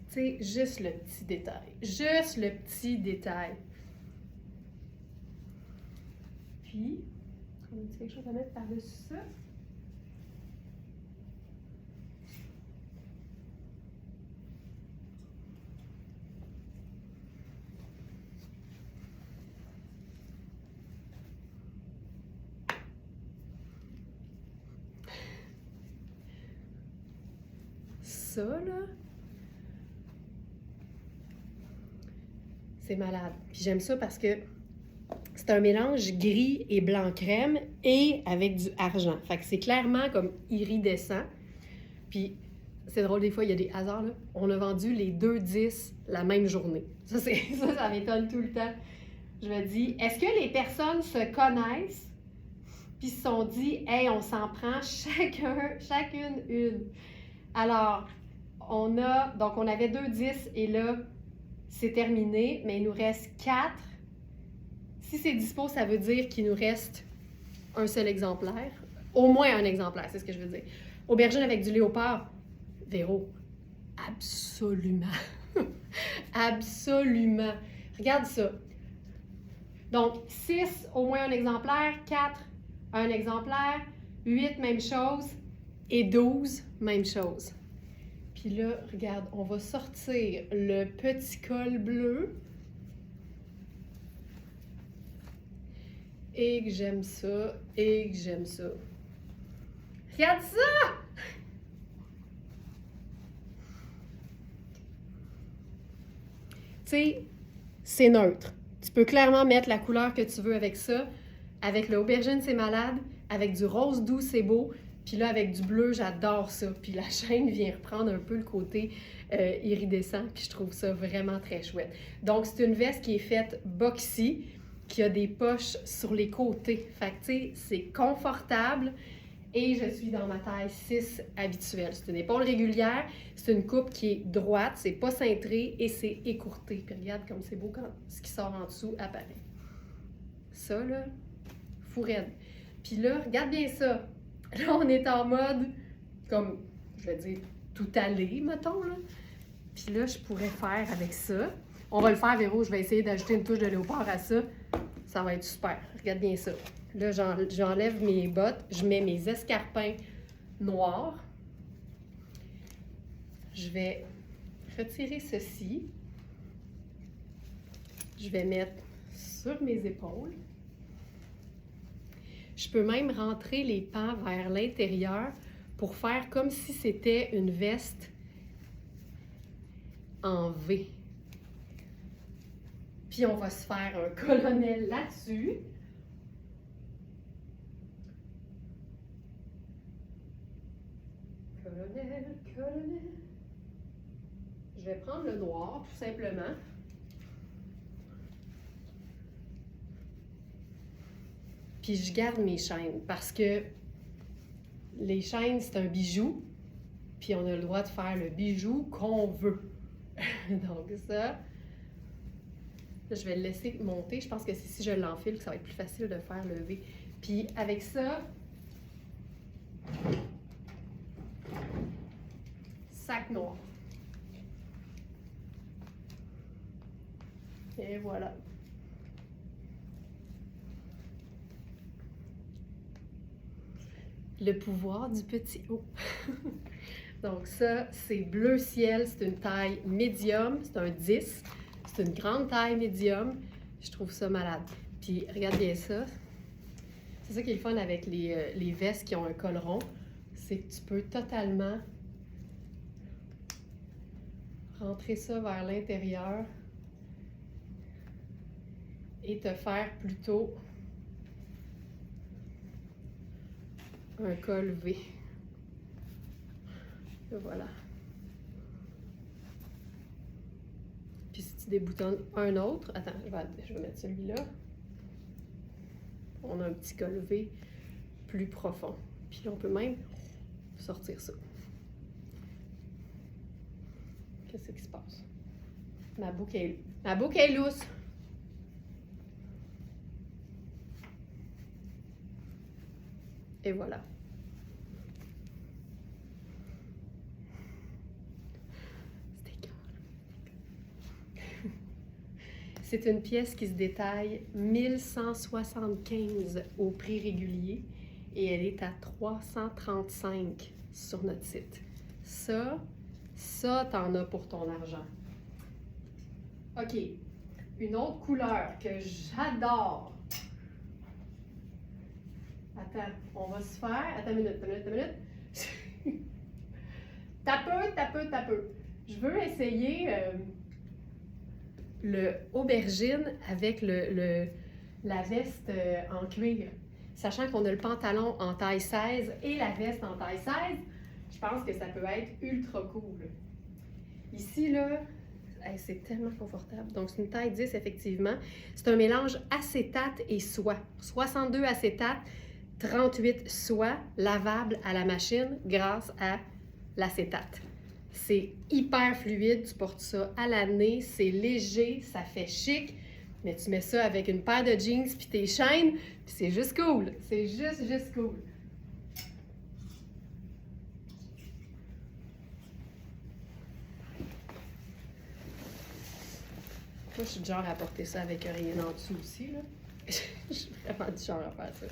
Tu sais, juste le petit détail. Juste le petit détail. Puis, on a quelque chose à mettre par-dessus ça? Ça, là, c'est malade. Puis j'aime ça parce que c'est un mélange gris et blanc crème et avec du argent. Fait que c'est clairement comme iridescent. Puis c'est drôle, des fois, il y a des hasards, là. On a vendu les 2,10 la même journée. Ça m'étonne tout le temps. Je me dis, est-ce que les personnes se connaissent puis se sont dit, hey, on s'en prend chacune une. Alors, on avait 2,10 et là, c'est terminé, mais il nous reste 4. Si c'est dispo, ça veut dire qu'il nous reste un seul exemplaire. Au moins un exemplaire, c'est ce que je veux dire. Aubergine avec du léopard. Véro, absolument. Absolument. Regarde ça. Donc, 6, au moins un exemplaire. 4, un exemplaire. 8, même chose. Et 12, même chose. Puis là, regarde, on va sortir le petit col bleu. Et que j'aime ça, et que j'aime ça. Regarde ça! Tu sais, c'est neutre. Tu peux clairement mettre la couleur que tu veux avec ça. Avec l'aubergine, c'est malade. Avec du rose doux, c'est beau. Puis là, avec du bleu, j'adore ça. Puis la chaîne vient reprendre un peu le côté iridescent. Puis je trouve ça vraiment très chouette. Donc, c'est une veste qui est faite boxy, qui a des poches sur les côtés. Fait que, tu sais, c'est confortable. Et je suis dans ma taille 6 habituelle. C'est une épaule régulière. C'est une coupe qui est droite. C'est pas cintré et c'est écourté. Puis regarde comme c'est beau quand ce qui sort en dessous apparaît. Ça, là, fou raide. Puis là, regarde bien ça. Là, on est en mode, comme, je vais dire, tout allé, mettons, là. Puis là, je pourrais faire avec ça. On va le faire, Véro, je vais essayer d'ajouter une touche de léopard à ça. Ça va être super. Regarde bien ça. Là, j'enlève mes bottes, je mets mes escarpins noirs. Je vais retirer ceci. Je vais mettre sur mes épaules. Je peux même rentrer les pans vers l'intérieur pour faire comme si c'était une veste en V. Puis on va se faire un colonel là-dessus. Colonel, colonel. Je vais prendre le noir, tout simplement. Puis je garde mes chaînes parce que les chaînes, c'est un bijou. Puis on a le droit de faire le bijou qu'on veut. Donc ça, là, je vais le laisser monter. Je pense que si je l'enfile, ça va être plus facile de faire le V. Puis avec ça, sac noir. Et voilà. Le pouvoir du petit O. Donc ça, c'est bleu ciel, c'est une taille médium, c'est un 10. C'est une grande taille médium. Je trouve ça malade. Puis regarde bien ça. C'est ça qui est le fun avec les vestes qui ont un col rond. C'est que tu peux totalement rentrer ça vers l'intérieur et te faire plutôt un col V. Et voilà. Puis si tu déboutonnes un autre, attends, je vais mettre celui-là. On a un petit col V plus profond. Puis on peut même sortir ça. Qu'est-ce qui se passe? Ma boucle est lousse. Et voilà. C'est une pièce qui se détaille 1175 au prix régulier et elle est à 335 sur notre site. Ça, t'en as pour ton argent. OK. Une autre couleur que j'adore. Attends, on va se faire... Attends une minute. T'as peu. Je veux essayer le aubergine avec la veste en cuir. Sachant qu'on a le pantalon en taille 16 et la veste en taille 16, je pense que ça peut être ultra cool. Ici, là, c'est tellement confortable. Donc, c'est une taille 10, effectivement. C'est un mélange acétate et soie. 62 acétate, 38 soie, lavable à la machine grâce à l'acétate. C'est hyper fluide, tu portes ça à l'année, c'est léger, ça fait chic, mais tu mets ça avec une paire de jeans puis tes chaînes, puis c'est juste cool. C'est juste cool. Moi, je suis du genre à porter ça avec rien en dessous aussi, là. Je suis vraiment du genre à faire ça.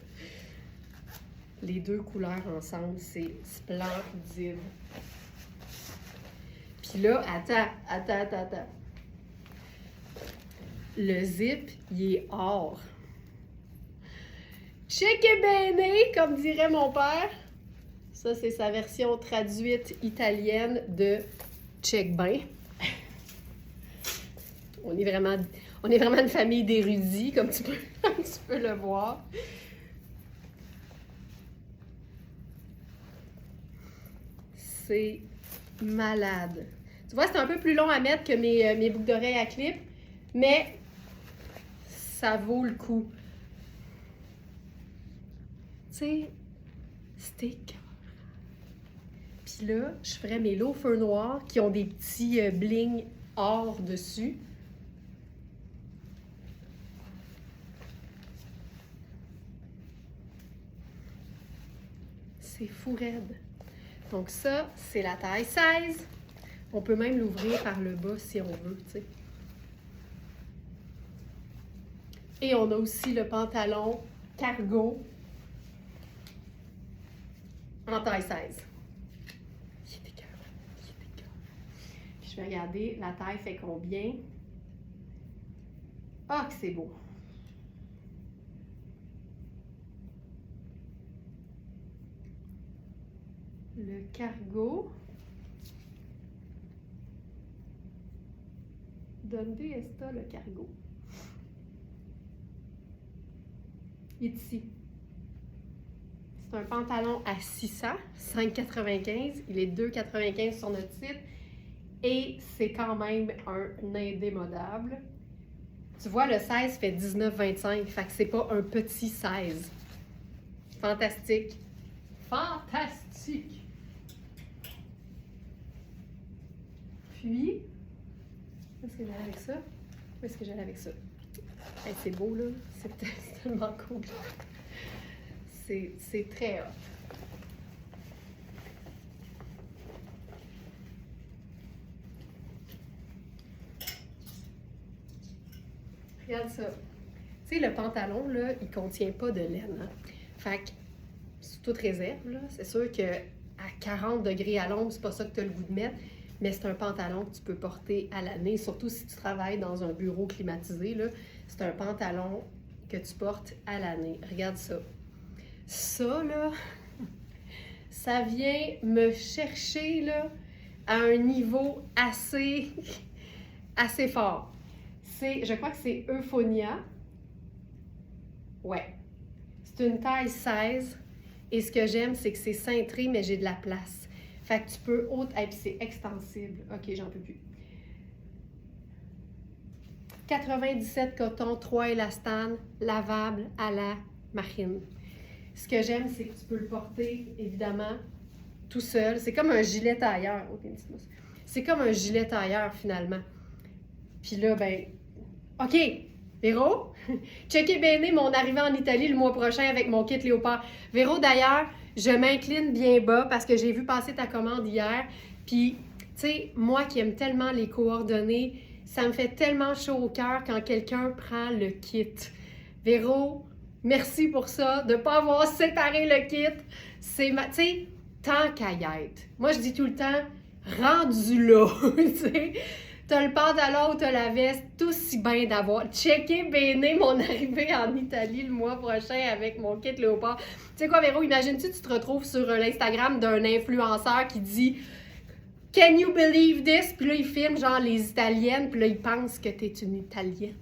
Les deux couleurs ensemble, c'est splendide. Puis là, attends. Le zip, il est or. Check et bene, comme dirait mon père. Ça, c'est sa version traduite italienne de check ben. On est vraiment une famille d'érudits, comme tu peux le voir. C'est malade. Tu vois, c'est un peu plus long à mettre que mes boucles d'oreilles à clip, mais ça vaut le coup. Tu sais, stick. Puis là, je ferais mes loafers noirs qui ont des petits bling or dessus. C'est fou raide. Donc ça, c'est la taille 16. On peut même l'ouvrir par le bas si on veut, tu sais. Et on a aussi le pantalon cargo en taille 16. Il est écœurant. Puis je vais regarder, la taille fait combien. Ah, que c'est beau! Le cargo. Donde está le cargo? Il est ici. C'est un pantalon à 600, 5,95. Il est 2,95 sur notre site. Et c'est quand même un indémodable. Tu vois, le 16 fait 19,25. Fait que c'est pas un petit 16. Fantastique. Fantastique! Puis, où est-ce que j'allais avec ça? Où est-ce que j'allais avec ça? Hey, c'est beau, là. C'est tellement cool. C'est très hot. Regarde ça. Tu sais, le pantalon, là, il contient pas de laine. Hein? Fait que, sous toute réserve, là, c'est sûr que à 40 degrés à l'ombre, c'est pas ça que tu as le goût de mettre, mais c'est un pantalon que tu peux porter à l'année, surtout si tu travailles dans un bureau climatisé, là. C'est un pantalon que tu portes à l'année. Regarde ça. Ça, là, ça vient me chercher, là, à un niveau assez fort. Je crois que c'est Euphonia. Ouais. C'est une taille 16. Et ce que j'aime, c'est que c'est cintré, mais j'ai de la place. Fait que tu peux... Et puis c'est extensible. OK, j'en peux plus. 97 coton, 3 élastanes, lavable à la marine. Ce que j'aime, c'est que tu peux le porter, évidemment, tout seul. C'est comme un gilet tailleur. C'est comme un gilet tailleur, finalement. Puis là, ben... OK, Véro, checkez bien mon arrivée en Italie le mois prochain avec mon kit léopard. Véro, d'ailleurs, je m'incline bien bas parce que j'ai vu passer ta commande hier. Puis, tu sais, moi qui aime tellement les coordonnées, ça me fait tellement chaud au cœur quand quelqu'un prend le kit. Véro, merci pour ça, de ne pas avoir séparé le kit. Tu sais, tant qu'à y être. Moi, je dis tout le temps, rendu là, tu sais. T'as le pantalon ou t'as la veste, tout si bien d'avoir. Checké béné mon arrivée en Italie le mois prochain avec mon kit léopard. Tu sais quoi, Véro, imagine-tu, tu te retrouves sur l'Instagram d'un influenceur qui dit « Can you believe this? » Puis là, il filme genre les Italiennes, puis là, il pense que t'es une Italienne.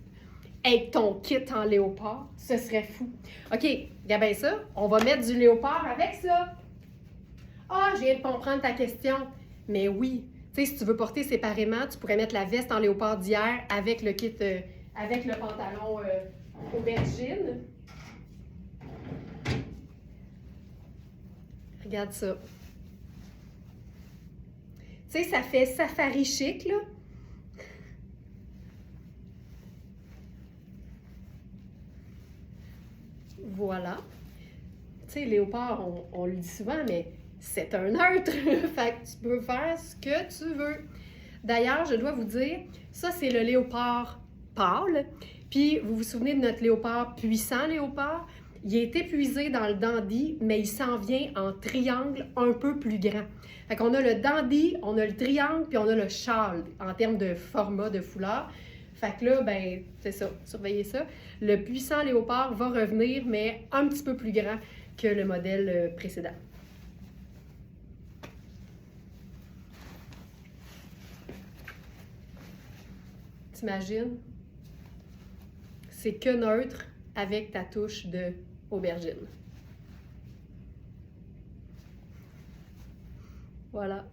Avec ton kit en léopard, ce serait fou. OK, regarde bien ça, on va mettre du léopard avec ça. Ah, je viens de comprendre ta question. Mais oui. Tu sais, si tu veux porter séparément, tu pourrais mettre la veste en léopard d'hier avec le kit, avec le pantalon aubergine. Regarde ça. Tu sais, ça fait safari chic, là. Voilà. Tu sais, léopard, on le dit souvent, mais... c'est un neutre, fait que tu peux faire ce que tu veux. D'ailleurs, je dois vous dire, ça c'est le léopard pâle, puis vous vous souvenez de notre léopard puissant léopard? Il est épuisé dans le dandy, mais il s'en vient en triangle un peu plus grand. Fait qu'on a le dandy, on a le triangle, puis on a le châle en termes de format de foulard. Fait que là, ben, c'est ça, surveillez ça. Le puissant léopard va revenir, mais un petit peu plus grand que le modèle précédent. T'imagines? C'est que neutre avec ta touche de aubergine. Voilà.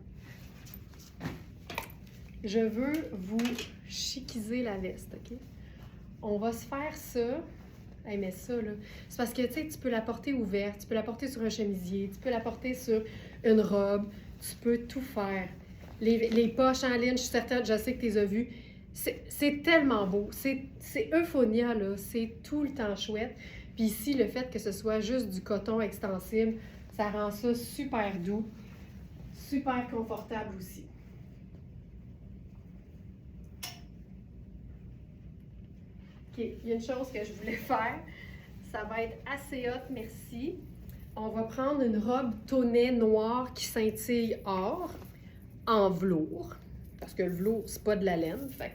Je veux vous chiquiser la veste, OK? On va se faire ça. Hey, mais ça, là, c'est parce que, tu sais, tu peux la porter ouverte, tu peux la porter sur un chemisier, tu peux la porter sur une robe, tu peux tout faire. Les poches en ligne, je suis certaine, je sais que tu les as vues. C'est tellement beau. C'est Euphonia, là. C'est tout le temps chouette. Puis ici, le fait que ce soit juste du coton extensible, ça rend ça super doux, super confortable aussi. OK, il y a une chose que je voulais faire. Ça va être assez hot, merci. On va prendre une robe tonnée noire qui scintille or en velours. Parce que le velours, c'est pas de la laine. Fait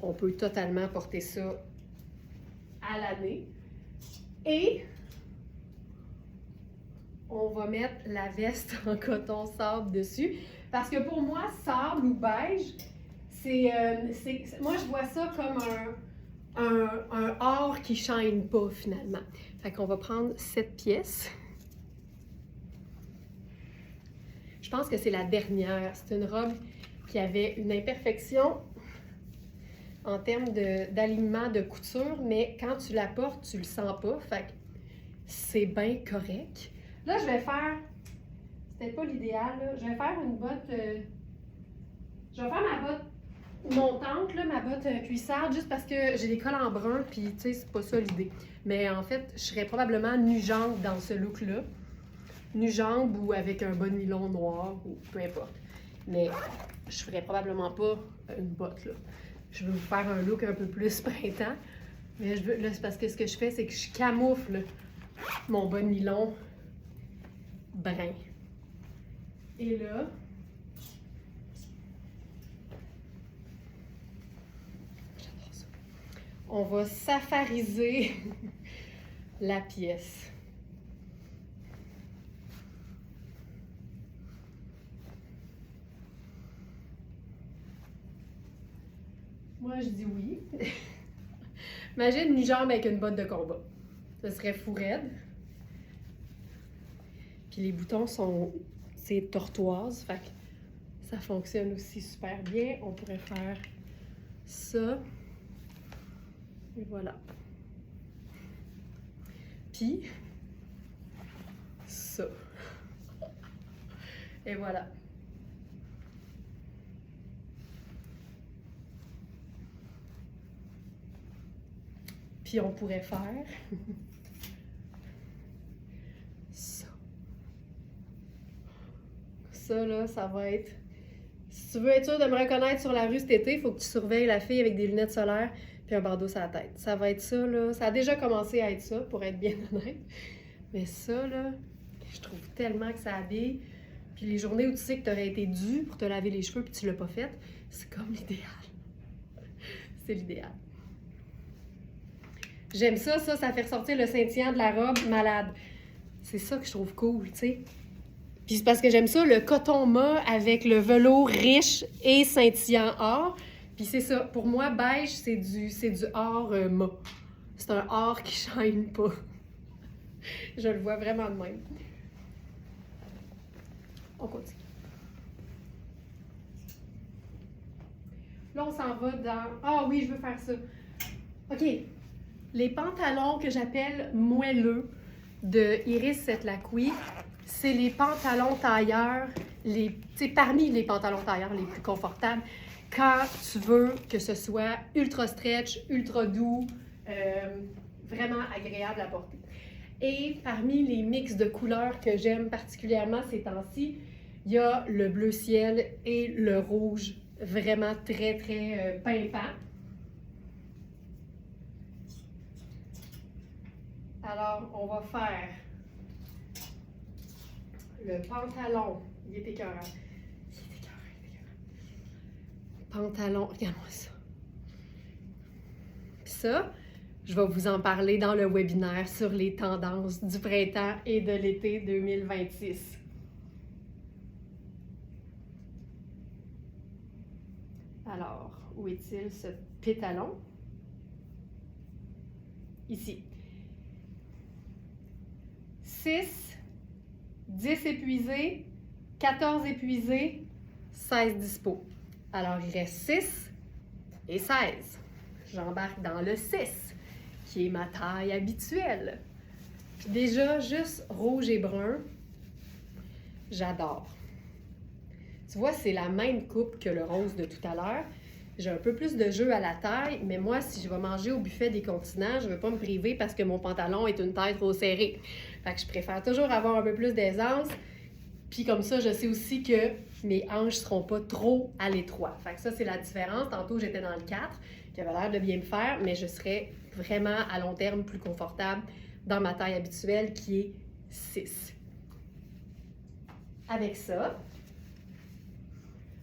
on peut totalement porter ça à l'année. Et on va mettre la veste en coton sable dessus. Parce que pour moi, sable ou beige, Moi, je vois ça comme un or qui shine pas, finalement. Fait qu'on va prendre cette pièce. Je pense que c'est la dernière. C'est une robe qui avait une imperfection en termes d'alignement de couture, mais quand tu la portes, tu le sens pas. Fait que c'est bien correct. Là, je vais faire... C'était pas l'idéal, là. Je vais faire une botte... je vais faire ma botte montante, là, ma botte cuissarde, juste parce que j'ai des cols en brun, puis tu sais, c'est pas ça l'idée. Mais en fait, je serais probablement nu-jambe dans ce look-là. Nu-jambe ou avec un bas de nylon noir, ou peu importe. Mais je ferais probablement pas une botte, là. Je veux vous faire un look un peu plus printemps. Mais là, c'est parce que ce que je fais, c'est que je camoufle mon bas de nylon brun. Et là, on va safariser la pièce. Moi, je dis oui. Imagine une jambe avec une botte de combat. Ce serait fou raide. Puis les boutons sont... c'est tortoise, fait que ça fonctionne aussi super bien. On pourrait faire ça. Et voilà. Puis, ça. Et voilà. Puis on pourrait faire ça. Ça, là, ça va être... Si tu veux être sûr de me reconnaître sur la rue cet été, il faut que tu surveilles la fille avec des lunettes solaires puis un bandeau sur la tête. Ça va être ça, là. Ça a déjà commencé à être ça, pour être bien honnête. Mais ça, là, je trouve tellement que ça habille. Puis les journées où tu sais que tu aurais été dû pour te laver les cheveux puis tu l'as pas fait, c'est comme l'idéal. C'est l'idéal. J'aime ça, ça fait ressortir le scintillant de la robe malade. C'est ça que je trouve cool, tu sais. Puis c'est parce que j'aime ça, le coton mat avec le velours riche et scintillant or. Puis c'est ça, pour moi, beige, c'est du or mat. C'est un or qui shine pas. Je le vois vraiment de même. On continue. Là, on s'en va dans... Ah oui, je veux faire ça. OK. Les pantalons que j'appelle moelleux de Iris Setlacqui, c'est les pantalons tailleurs, parmi les pantalons tailleurs les plus confortables, quand tu veux que ce soit ultra stretch, ultra doux, vraiment agréable à porter. Et parmi les mix de couleurs que j'aime particulièrement ces temps-ci, il y a le bleu ciel et le rouge, vraiment très, très pimpant. Alors, on va faire le pantalon. Il est écœurant. Il est écœurant. Pantalon, regarde-moi ça. Puis ça, je vais vous en parler dans le webinaire sur les tendances du printemps et de l'été 2026. Alors, où est-il ce pétalon? Ici. 6, 10 épuisés, 14 épuisés, 16 dispo. Alors, il reste 6 et 16. J'embarque dans le 6, qui est ma taille habituelle. Puis déjà, juste rouge et brun, j'adore. Tu vois, c'est la même coupe que le rose de tout à l'heure. J'ai un peu plus de jeu à la taille, mais moi, si je vais manger au buffet des continents, je ne veux pas me priver parce que mon pantalon est une taille trop serrée. Fait que je préfère toujours avoir un peu plus d'aisance. Puis comme ça, je sais aussi que mes hanches ne seront pas trop à l'étroit. Fait que ça, c'est la différence. Tantôt, j'étais dans le 4, qui avait l'air de bien me faire, mais je serais vraiment à long terme plus confortable dans ma taille habituelle, qui est 6. Avec ça,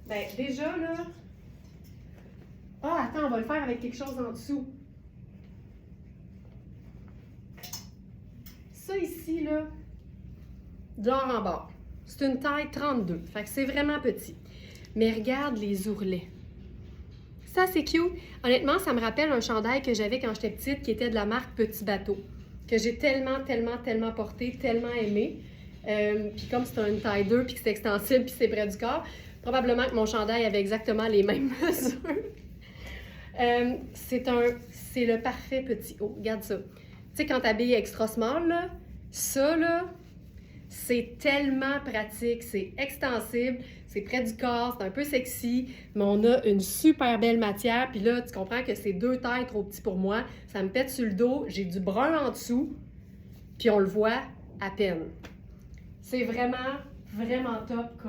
ben déjà, là... Ah, attends, on va le faire avec quelque chose en dessous. Ça ici, là, genre en bas, c'est une taille 32. Fait que c'est vraiment petit. Mais regarde les ourlets. C'est assez cute. Honnêtement, ça me rappelle un chandail que j'avais quand j'étais petite qui était de la marque Petit Bateau, que j'ai tellement porté, tellement aimé. Puis comme c'est une taille 2, puis que c'est extensible, puis c'est près du corps, probablement que mon chandail avait exactement les mêmes mesures. C'est le parfait petit haut. Regarde ça. Tu sais, quand t'habilles extra small, là, ça, là, c'est tellement pratique. C'est extensible, c'est près du corps, c'est un peu sexy, mais on a une super belle matière. Puis là, tu comprends que c'est 2 tailles trop petits pour moi. Ça me pète sur le dos, j'ai du brun en dessous, puis on le voit à peine. C'est vraiment top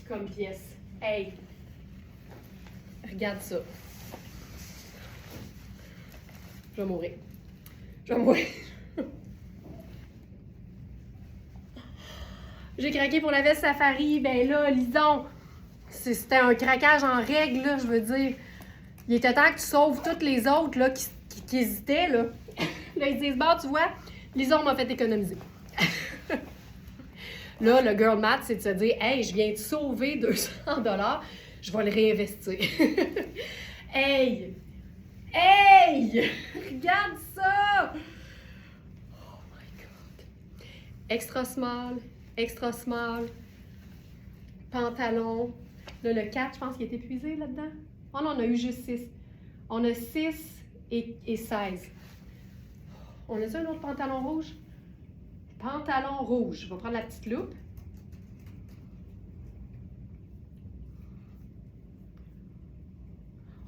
comme pièce. Hey! Regarde ça. Je vais mourir. J'ai craqué pour la veste safari. Ben là, lisons. C'était un craquage en règle, là, je veux dire. Il était temps que tu sauves toutes les autres là, qui hésitaient. Là. Là, ils disent, bon, tu vois, Lison m'a fait économiser. Là, le girl math, c'est de se dire, hey, je viens de sauver 200$, je vais le réinvestir. Hey! Regarde ça! Oh my God! Extra small, pantalon. Là, le 4, je pense qu'il est épuisé là-dedans. Oh non, on a eu juste 6. On a 6 et 16. On a-tu un autre pantalon rouge? Pantalon rouge. Je vais prendre la petite loupe.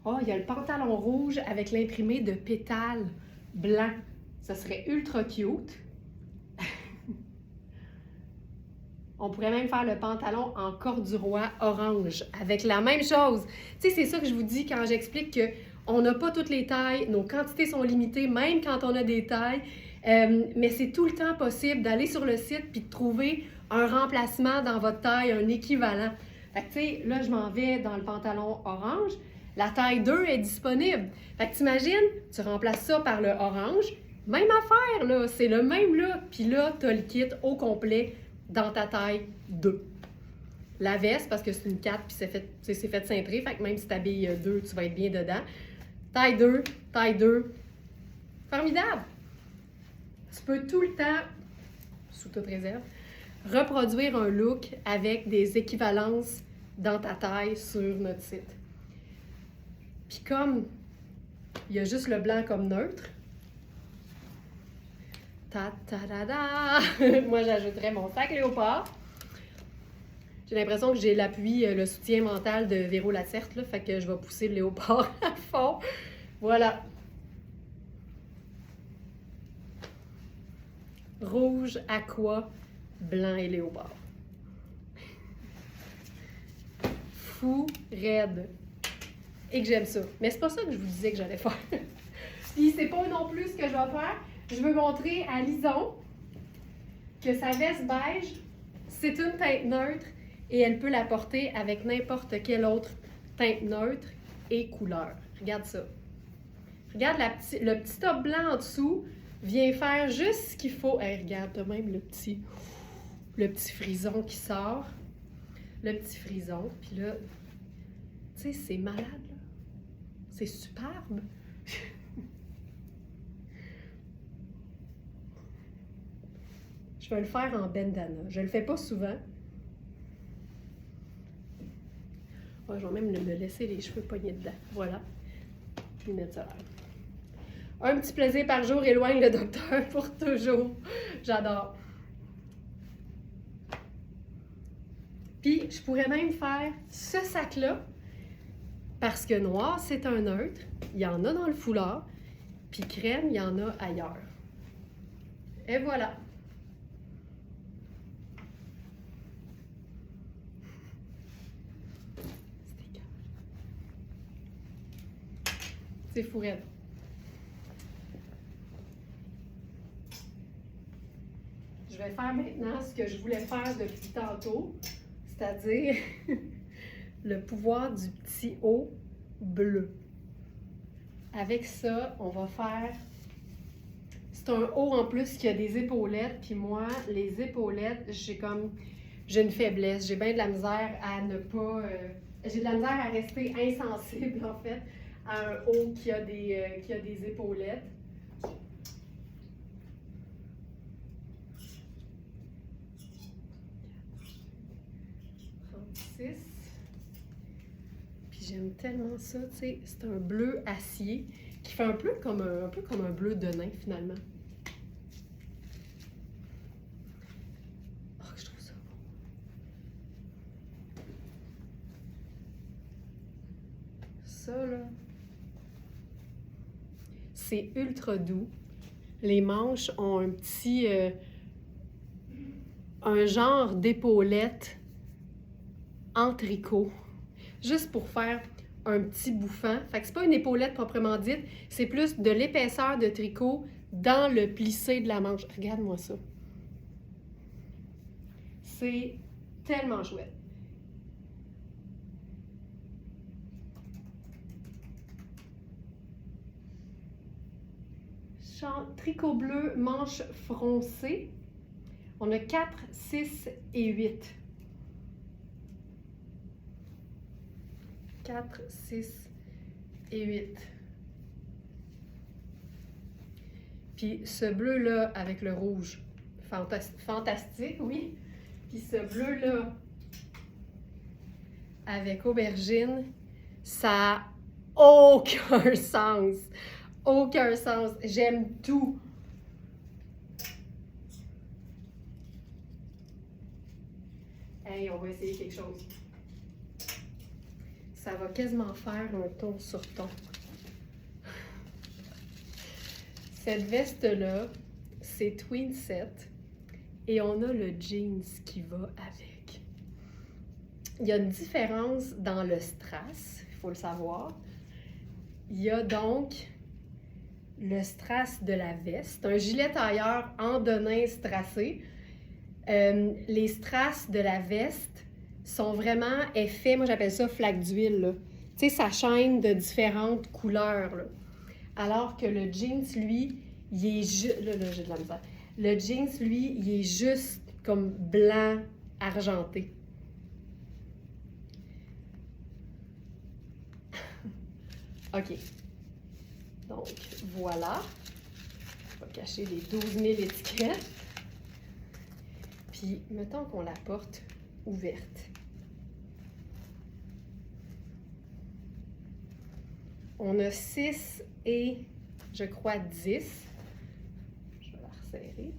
Oh, il y a le pantalon rouge avec l'imprimé de pétales blancs. Ça serait ultra cute. On pourrait même faire le pantalon en corduroy orange avec la même chose. Tu sais, c'est ça que je vous dis quand j'explique qu'on n'a pas toutes les tailles, nos quantités sont limitées, même quand on a des tailles. Mais c'est tout le temps possible d'aller sur le site puis de trouver un remplacement dans votre taille, un équivalent. Fait que tu sais, là, je m'en vais dans le pantalon orange. La taille 2 est disponible. Fait que t'imagines, tu remplaces ça par le orange. Même affaire, là, c'est le même look. Puis là, tu as le kit au complet dans ta taille 2. La veste, parce que c'est une 4 puis c'est fait cintrer. Fait que même si tu habilles 2, tu vas être bien dedans. Taille 2. Formidable! Tu peux tout le temps, sous toute réserve, reproduire un look avec des équivalences dans ta taille sur notre site. Puis comme il y a juste le blanc comme neutre, moi j'ajouterais mon sac léopard. J'ai l'impression que j'ai l'appui, le soutien mental de Véro Lacerte, là, fait que je vais pousser le léopard à fond. Voilà. Rouge, aqua, blanc et léopard. Fou, raide. Et que j'aime ça. Mais c'est pas ça que je vous disais que j'allais faire. Puis c'est pas non plus ce que je vais faire. Je veux montrer à Lison que sa veste beige, c'est une teinte neutre et elle peut la porter avec n'importe quelle autre teinte neutre et couleur. Regarde ça. Regarde le petit top blanc en dessous vient faire juste ce qu'il faut. Hey, regarde, t'as même le petit frison qui sort. Le petit frison. Puis là, tu sais, c'est malade, là. C'est superbe. Je vais le faire en bandana. Je le fais pas souvent. Oh, je vais même me laisser les cheveux pognés dedans. Voilà. Lunettes solaires. Un petit plaisir par jour éloigne le docteur pour toujours. J'adore. Puis, je pourrais même faire ce sac-là, parce que noir, c'est un neutre. Il y en a dans le foulard. Puis crème, il y en a ailleurs. Et voilà. C'est fou raide. Je vais faire maintenant ce que je voulais faire depuis tantôt, c'est-à-dire le pouvoir du petit haut bleu. Avec ça, on va faire... C'est un haut en plus qui a des épaulettes, puis moi, les épaulettes, j'ai une faiblesse. J'ai bien de la misère à ne pas j'ai de la misère à rester insensible, en fait, à un haut qui a des épaulettes. Puis j'aime tellement ça, tu sais, c'est un bleu acier qui fait un peu comme un bleu de nain, finalement. Oh, je trouve ça beau. Ça, là, c'est ultra doux. Les manches ont un petit... un genre d'épaulette en tricot, juste pour faire un petit bouffant. Fait que c'est pas une épaulette proprement dite, c'est plus de l'épaisseur de tricot dans le plissé de la manche. Regarde-moi ça. C'est tellement chouette. Tricot bleu, manche froncée. On a 4, 6 et 8. 4, 6 et 8. Puis ce bleu-là avec le rouge, fantastique, oui. Puis ce bleu-là avec aubergine, ça n'a aucun sens. Aucun sens. J'aime tout. Hey, on va essayer quelque chose. Ça va quasiment faire un ton sur ton. Cette veste-là, c'est twin set et on a le jeans qui va avec. Il y a une différence dans le strass, il faut le savoir. Il y a donc le strass de la veste, un gilet tailleur en denim strassé. Les strass de la veste sont vraiment effets, moi j'appelle ça flaque d'huile. Tu sais, ça chaîne de différentes couleurs. Là. Alors que le jeans, lui, il est juste... Là, j'ai de la misère. Le jeans, lui, il est juste comme blanc argenté. OK. Donc, voilà. Je vais cacher les 12 000 étiquettes. Puis, mettons qu'on la porte ouverte. On a 6 et, je crois, 10. Je vais la resserrer.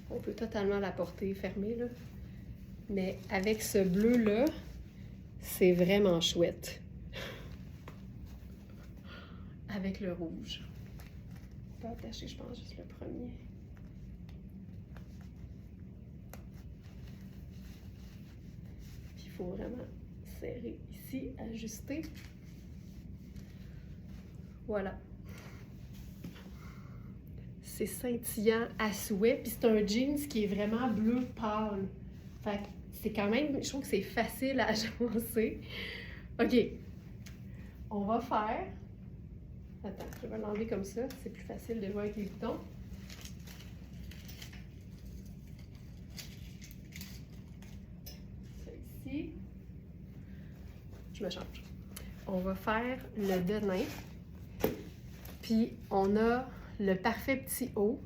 On peut totalement la porter fermée, là. Mais avec ce bleu-là, c'est vraiment chouette. Avec le rouge. On peut attacher, je pense, juste le premier. Puis il faut vraiment serrer ici, ajuster. Voilà. C'est scintillant à souhait, puis c'est un jeans qui est vraiment bleu pâle. Fait que c'est quand même, je trouve que c'est facile à agencer. OK. On va faire... Attends, je vais l'enlever comme ça, c'est plus facile de voir avec les boutons. Ici. Je me change. On va faire le denim. Puis on a le parfait petit haut.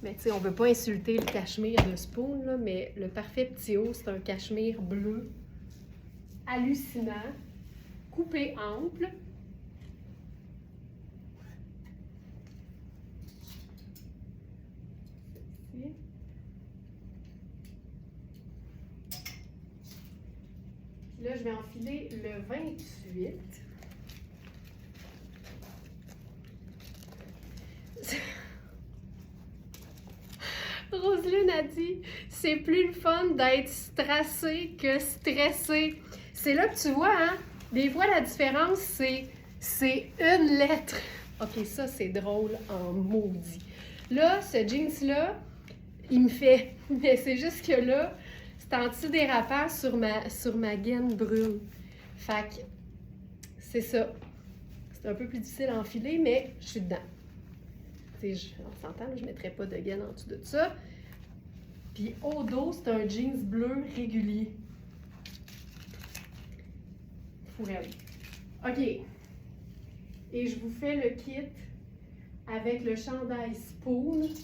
Mais tu sais, on ne veut pas insulter le cachemire de Spoon, là, mais le parfait petit haut, c'est un cachemire bleu hallucinant, coupé ample. Là, je vais enfiler le 28. Roselyne a dit, c'est plus le fun d'être strassé que stressé. C'est là que tu vois, hein? Des fois, la différence, c'est une lettre. OK, ça, c'est drôle en maudit. Là, ce jeans-là, il me fait... Mais c'est juste que là, c'est antidérapant sur ma gaine brune. Fait que c'est ça. C'est un peu plus difficile à enfiler, mais je suis dedans. On s'entend, je ne mettrai pas de gaine en dessous de ça. Puis au dos, c'est un jeans bleu régulier. Fourelle. OK. Et je vous fais le kit avec le chandail Spoon. Tu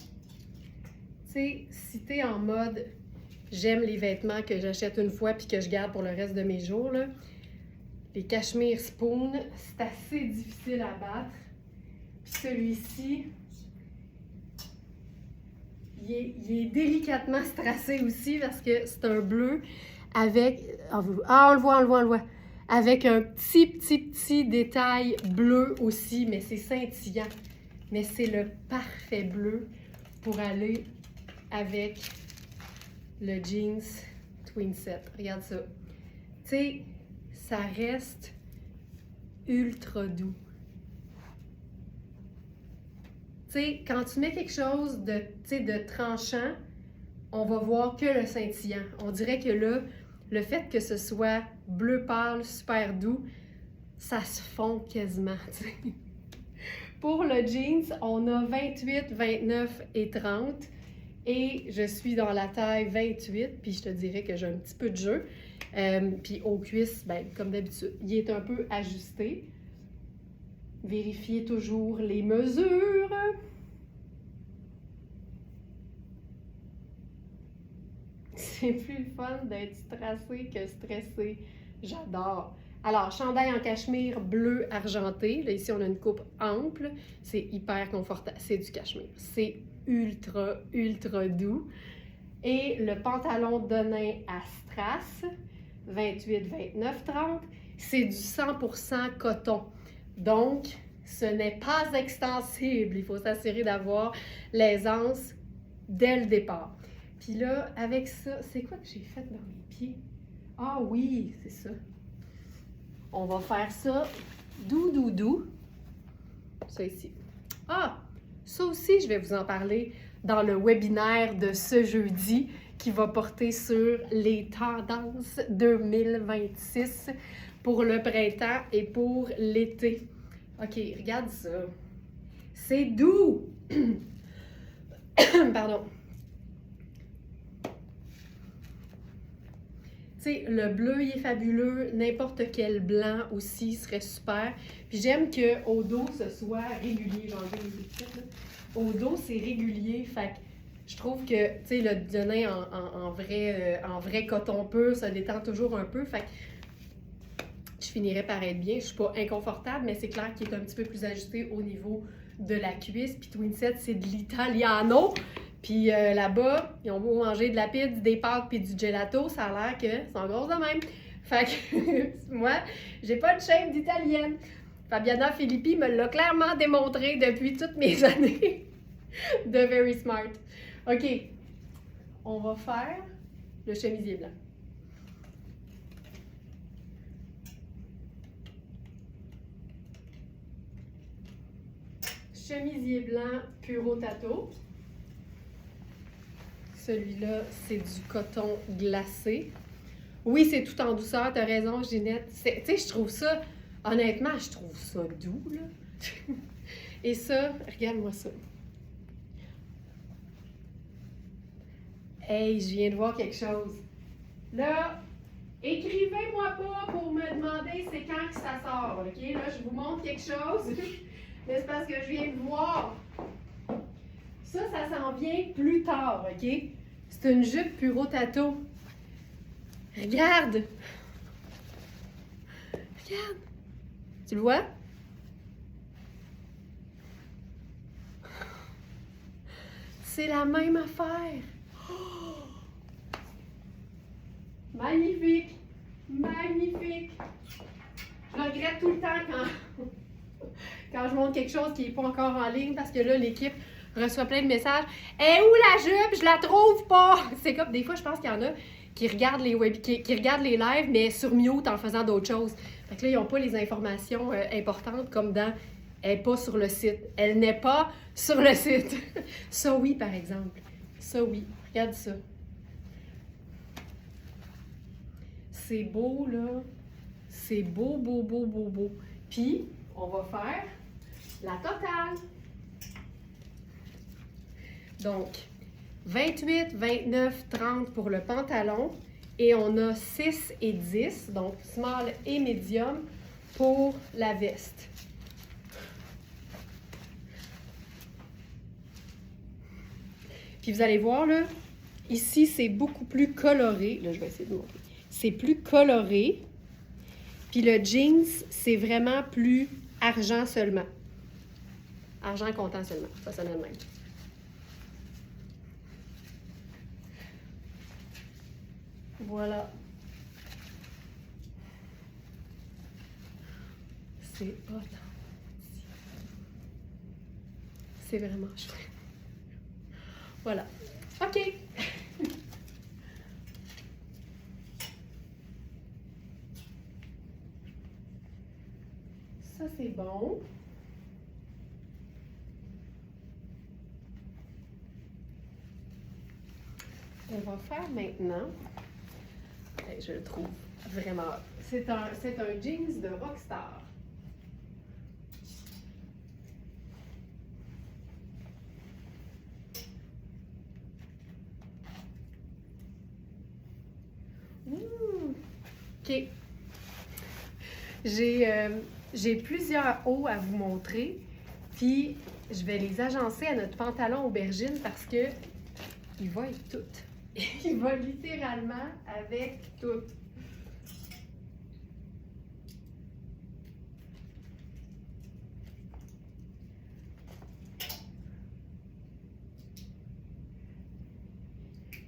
sais, si t'es en mode j'aime les vêtements que j'achète une fois puis que je garde pour le reste de mes jours, là, les cachemires Spoon, c'est assez difficile à battre. Puis celui-ci, il est délicatement strassé aussi parce que c'est un bleu avec... Ah, on le voit. Avec un petit détail bleu aussi, mais c'est scintillant. Mais c'est le parfait bleu pour aller avec le jeans Twin Set. Regarde ça. Tu sais, ça reste ultra doux. Tu sais, quand tu mets quelque chose de tranchant, on va voir que le scintillant. On dirait que là, le fait que ce soit bleu pâle, super doux, ça se fond quasiment, tu sais. Pour le jeans, on a 28, 29 et 30. Et je suis dans la taille 28, puis je te dirais que j'ai un petit peu de jeu. Puis aux cuisses, ben, comme d'habitude, il est un peu ajusté. Vérifiez toujours les mesures. C'est plus le fun d'être stressé que stressé. J'adore. Alors, chandail en cachemire bleu argenté. Là, ici, on a une coupe ample. C'est hyper confortable. C'est du cachemire. C'est ultra doux. Et le pantalon de nain à strass, 28, 29, 30. C'est du 100% coton. Donc, ce n'est pas extensible. Il faut s'assurer d'avoir l'aisance dès le départ. Puis là, avec ça, c'est quoi que j'ai fait dans mes pieds? Ah oui, c'est ça. On va faire ça doux. Ça ici. Ah, ça aussi, je vais vous en parler dans le webinaire de ce jeudi qui va porter sur les tendances 2026 pour le printemps et pour l'été. OK, regarde ça. C'est doux! Pardon. Tu sais, le bleu, il est fabuleux. N'importe quel blanc aussi serait super. Puis j'aime qu'au dos, ce soit régulier. J'ai enlevé les étiquettes, là. Au dos, c'est régulier. Fait que je trouve que, tu sais, le denim en vrai coton pur, ça détend toujours un peu. Fait que je finirais par être bien. Je suis pas inconfortable, mais c'est clair qu'il est un petit peu plus ajusté au niveau de la cuisse. Puis Twin Set, c'est de l'italiano. Puis là-bas, ils ont beau manger de la pizza, des pâtes puis du gelato, ça a l'air que c'est en gros de même. Fait que moi, j'ai pas de shape d'italienne. Fabiana Filippi me l'a clairement démontré depuis toutes mes années de Very Smart. OK, on va faire le chemisier blanc. Chemisier blanc Puro Tato. Celui-là, c'est du coton glacé. Oui, c'est tout en douceur, t'as raison, Ginette. Tu sais, je trouve ça, honnêtement, je trouve ça doux, là. Et ça, regarde-moi ça. Hey, je viens de voir quelque chose. Là, écrivez-moi pas pour me demander c'est quand que ça sort, OK? Là, je vous montre quelque chose. Mais c'est parce que je viens de voir. Ça s'en vient plus tard, OK? C'est une jupe Puro Tato. Regarde! Regarde! Tu le vois? C'est la même affaire. Oh! Magnifique! Magnifique! Je regrette tout le temps quand je montre quelque chose qui n'est pas encore en ligne parce que là, l'équipe reçoit plein de messages. « Eh, où la jupe? Je la trouve pas! » C'est comme, des fois, je pense qu'il y en a qui regardent qui regardent les lives, mais sur mute en faisant d'autres choses. Fait que là, ils n'ont pas les informations importantes comme dans « Elle n'est pas sur le site. » Elle n'est pas sur le site. Ça, oui, par exemple. Ça, oui. Regarde ça. C'est beau, là. C'est beau. Puis, on va faire la totale. Donc, 28, 29, 30 pour le pantalon. Et on a 6 et 10, donc small et medium, pour la veste. Puis vous allez voir, là, ici, c'est beaucoup plus coloré. Là, je vais essayer de montrer. C'est plus coloré. Puis le jeans, c'est vraiment plus argent seulement. Argent comptant seulement. Ça sonne de même. Voilà. C'est hot. C'est vraiment chouette. Voilà. OK. Ça, c'est bon. On va faire maintenant. Je le trouve vraiment. C'est un jeans de Rockstar. OK. J'ai plusieurs hauts à vous montrer, puis je vais les agencer à notre pantalon aubergine parce que il va être tout. Il va littéralement avec tout.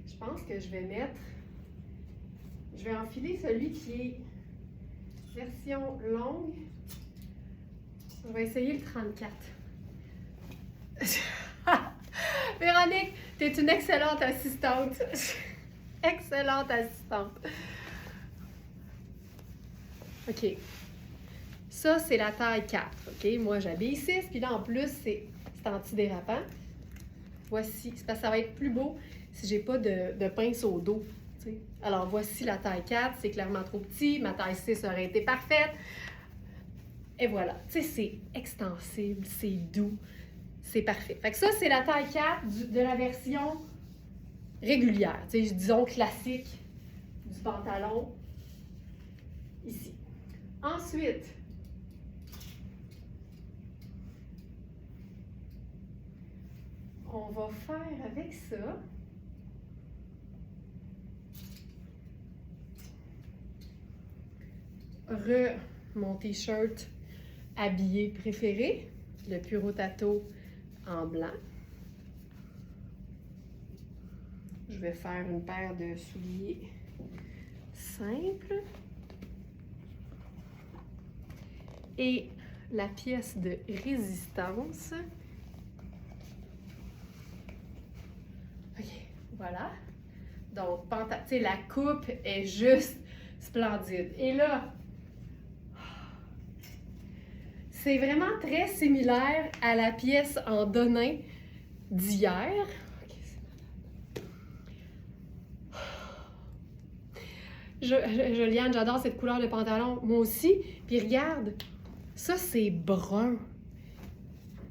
Je pense que je vais enfiler celui qui est version longue. On va essayer le 34. Véronique, tu es une excellente assistante. Excellente assistante. OK. Ça, c'est la taille 4. OK? Moi, j'habille 6. Puis là, en plus, c'est antidérapant. Voici. C'est parce que ça va être plus beau si j'ai pas de pince au dos. T'sais. Alors, voici la taille 4. C'est clairement trop petit. Ma taille 6 aurait été parfaite. Et voilà. Tu sais, c'est extensible. C'est doux. C'est parfait. Fait que ça, c'est la taille 4 de la version régulière. Tu sais, disons classique du pantalon. Ici. Ensuite, on va faire avec ça mon t-shirt habillé préféré, le Puro Tato en blanc. Je vais faire une paire de souliers simples. Et la pièce de résistance. OK, voilà. Donc, tu sais, la coupe est juste splendide. Et là, c'est vraiment très similaire à la pièce en Denain d'hier. Joliane, j'adore cette couleur de pantalon. Moi aussi. Puis regarde, ça c'est brun.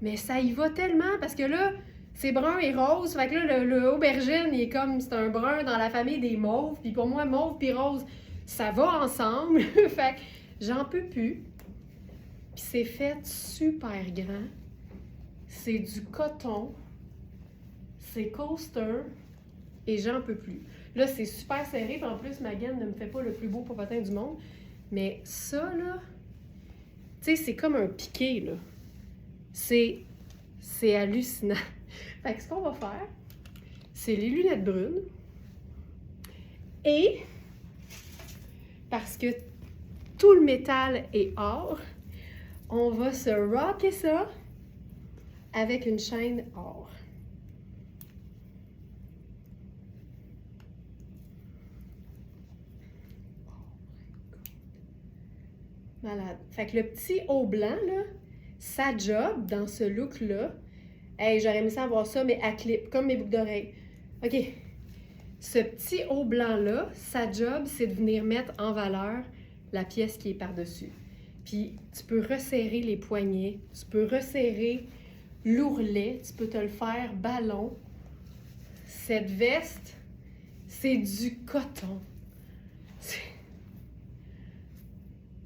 Mais ça y va tellement parce que là, c'est brun et rose. Fait que là, le aubergine, il est comme, c'est un brun dans la famille des mauves. Puis pour moi, mauve puis rose, ça va ensemble. Fait que j'en peux plus. Puis c'est fait super grand. C'est du coton. C'est coaster. Et j'en peux plus. Là, c'est super serré. Puis en plus, ma gaine ne me fait pas le plus beau popotin du monde. Mais ça, là, tu sais, c'est comme un piqué, là. C'est hallucinant. Fait que ce qu'on va faire, c'est les lunettes brunes. Et, parce que tout le métal est or, on va se rocker ça avec une chaîne or. Malade. Fait que le petit haut blanc, là, sa job dans ce look-là, hey, j'aurais aimé ça avoir ça, mais à clip, comme mes boucles d'oreilles. OK. Ce petit haut blanc-là, sa job, c'est de venir mettre en valeur la pièce qui est par-dessus. Puis, tu peux resserrer les poignets, tu peux resserrer l'ourlet, tu peux te le faire ballon. cette veste, c'est du coton.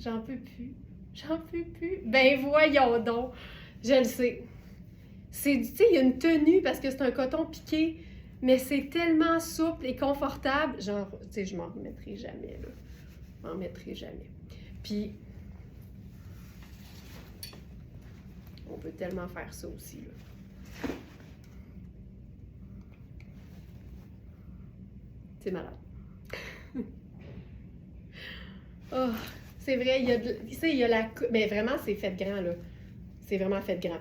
J'en peux plus. J'en peux plus. Ben voyons donc. Je le sais. Tu sais, il y a une tenue parce que c'est un coton piqué, mais c'est tellement souple et confortable. Genre, tu sais, je m'en remettrai jamais, là. Je m'en remettrai jamais. Puis, on peut tellement faire ça aussi, là. C'est malade. Oh, c'est vrai, il y a tu sais, il y a la... Mais vraiment, c'est fait grand, là. C'est vraiment fait grand.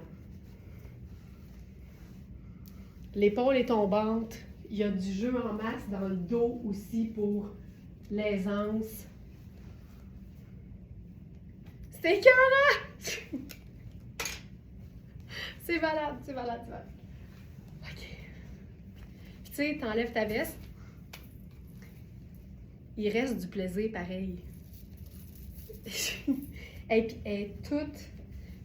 L'épaule est tombante. Il y a du jeu en masse dans le dos aussi pour l'aisance. C'est écœurant! C'est malade, c'est malade, c'est malade. OK. Puis tu sais, t'enlèves ta veste. Il reste du plaisir pareil. Et puis elle est toute... Tu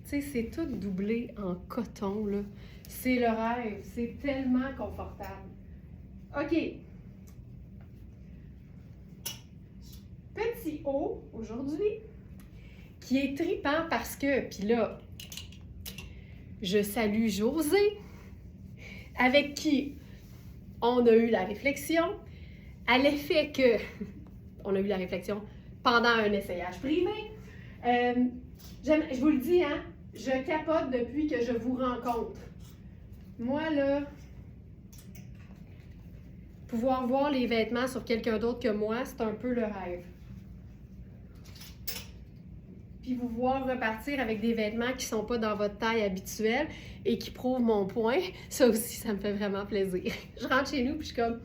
sais, c'est tout doublé en coton, là. C'est le rêve. C'est tellement confortable. OK. Petit haut, aujourd'hui, qui est trippant parce que... Puis là, je salue José, avec qui on a eu la réflexion, à l'effet que... On a eu la réflexion pendant un essayage privé. Je vous le dis, hein, je capote depuis que je vous rencontre. Moi, là, pouvoir voir les vêtements sur quelqu'un d'autre que moi, c'est un peu le rêve. Puis vous voir repartir avec des vêtements qui ne sont pas dans votre taille habituelle et qui prouvent mon point, ça aussi, ça me fait vraiment plaisir. Je rentre chez nous puis je suis comme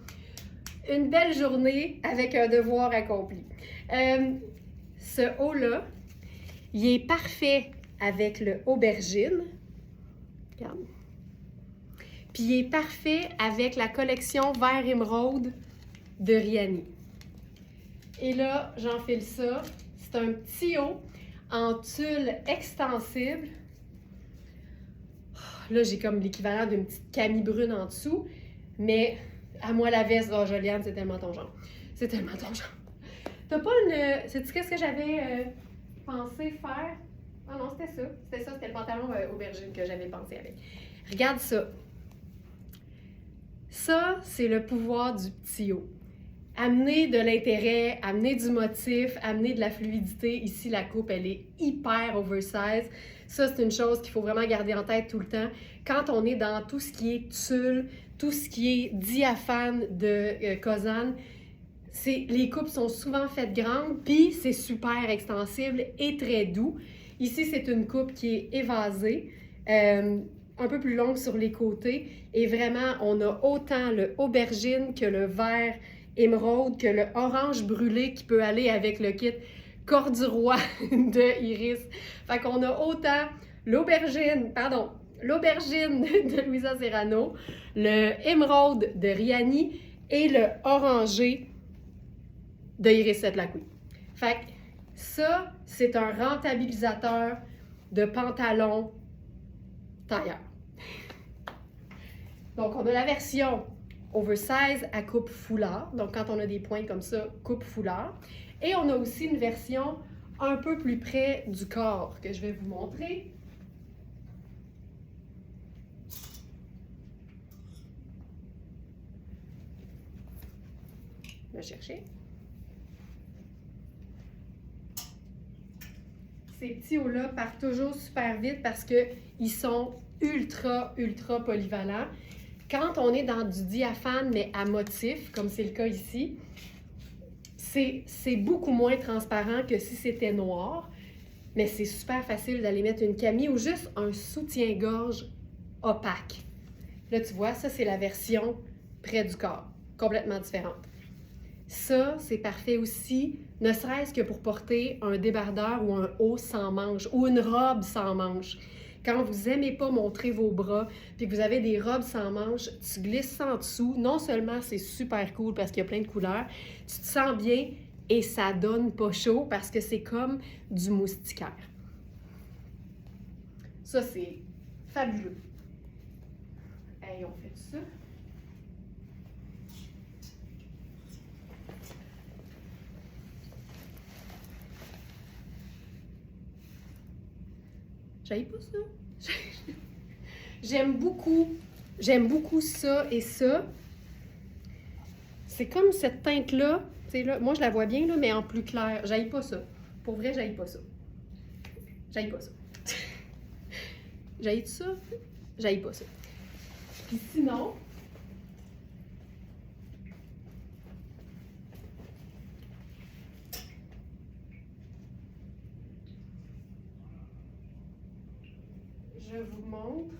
une belle journée avec un devoir accompli. Ce haut-là, il est parfait avec le aubergine. Regarde. Puis il est parfait avec la collection vert émeraude de Riani. Et là, j'enfile ça. C'est un petit haut en tulle extensible. Là, j'ai comme l'équivalent d'une petite camie brune en dessous. Mais à moi, la veste, oh Joliane, c'est tellement ton genre. C'est tellement ton genre. T'as pas une... Sais-tu qu'est-ce que j'avais pensé faire? Ah non, c'était ça. C'était le pantalon aubergine que j'avais pensé avec. Regarde ça. Ça, c'est le pouvoir du petit haut. Amener de l'intérêt, amener du motif, amener de la fluidité. Ici, la coupe, elle est hyper oversize. Ça, c'est une chose qu'il faut vraiment garder en tête tout le temps. Quand on est dans tout ce qui est tulle, tout ce qui est diaphane de Kozan, les coupes sont souvent faites grandes, puis c'est super extensible et très doux. Ici, c'est une coupe qui est évasée, un peu plus longue sur les côtés. Et vraiment, on a autant le aubergine que le vert émeraude, que le orange brûlé qui peut aller avec le kit corduroy de Iris. Fait qu'on a autant l'aubergine de Louisa Serrano, le émeraude de Riani et le orangé de Iris Setlacqui. Fait que ça, c'est un rentabilisateur de pantalon tailleur. Donc, on a la version oversize à coupe foulard. Donc, quand on a des points comme ça, coupe foulard. Et on a aussi une version un peu plus près du corps que je vais vous montrer. Je vais chercher. Ces petits hauts-là partent toujours super vite parce qu'ils sont ultra polyvalents. Quand on est dans du diaphane, mais à motif, comme c'est le cas ici, c'est beaucoup moins transparent que si c'était noir, mais c'est super facile d'aller mettre une camie ou juste un soutien-gorge opaque. Là, tu vois, ça, c'est la version près du corps, complètement différente. Ça, c'est parfait aussi, ne serait-ce que pour porter un débardeur ou un haut sans manches ou une robe sans manches. Quand vous n'aimez pas montrer vos bras puis que vous avez des robes sans manches, tu glisses ça en dessous. Non seulement c'est super cool parce qu'il y a plein de couleurs, tu te sens bien et ça donne pas chaud parce que c'est comme du moustiquaire. Ça, c'est fabuleux. Hey, on fait ça. J'aille pas ça. J'aime beaucoup ça et ça. C'est comme cette teinte-là. Tu sais, là, moi, je la vois bien, là, mais en plus clair. J'aille pas ça. Pour vrai, j'aille pas ça. J'aille pas ça. J'aille ça. J'aille pas ça. Puis sinon, je vous montre.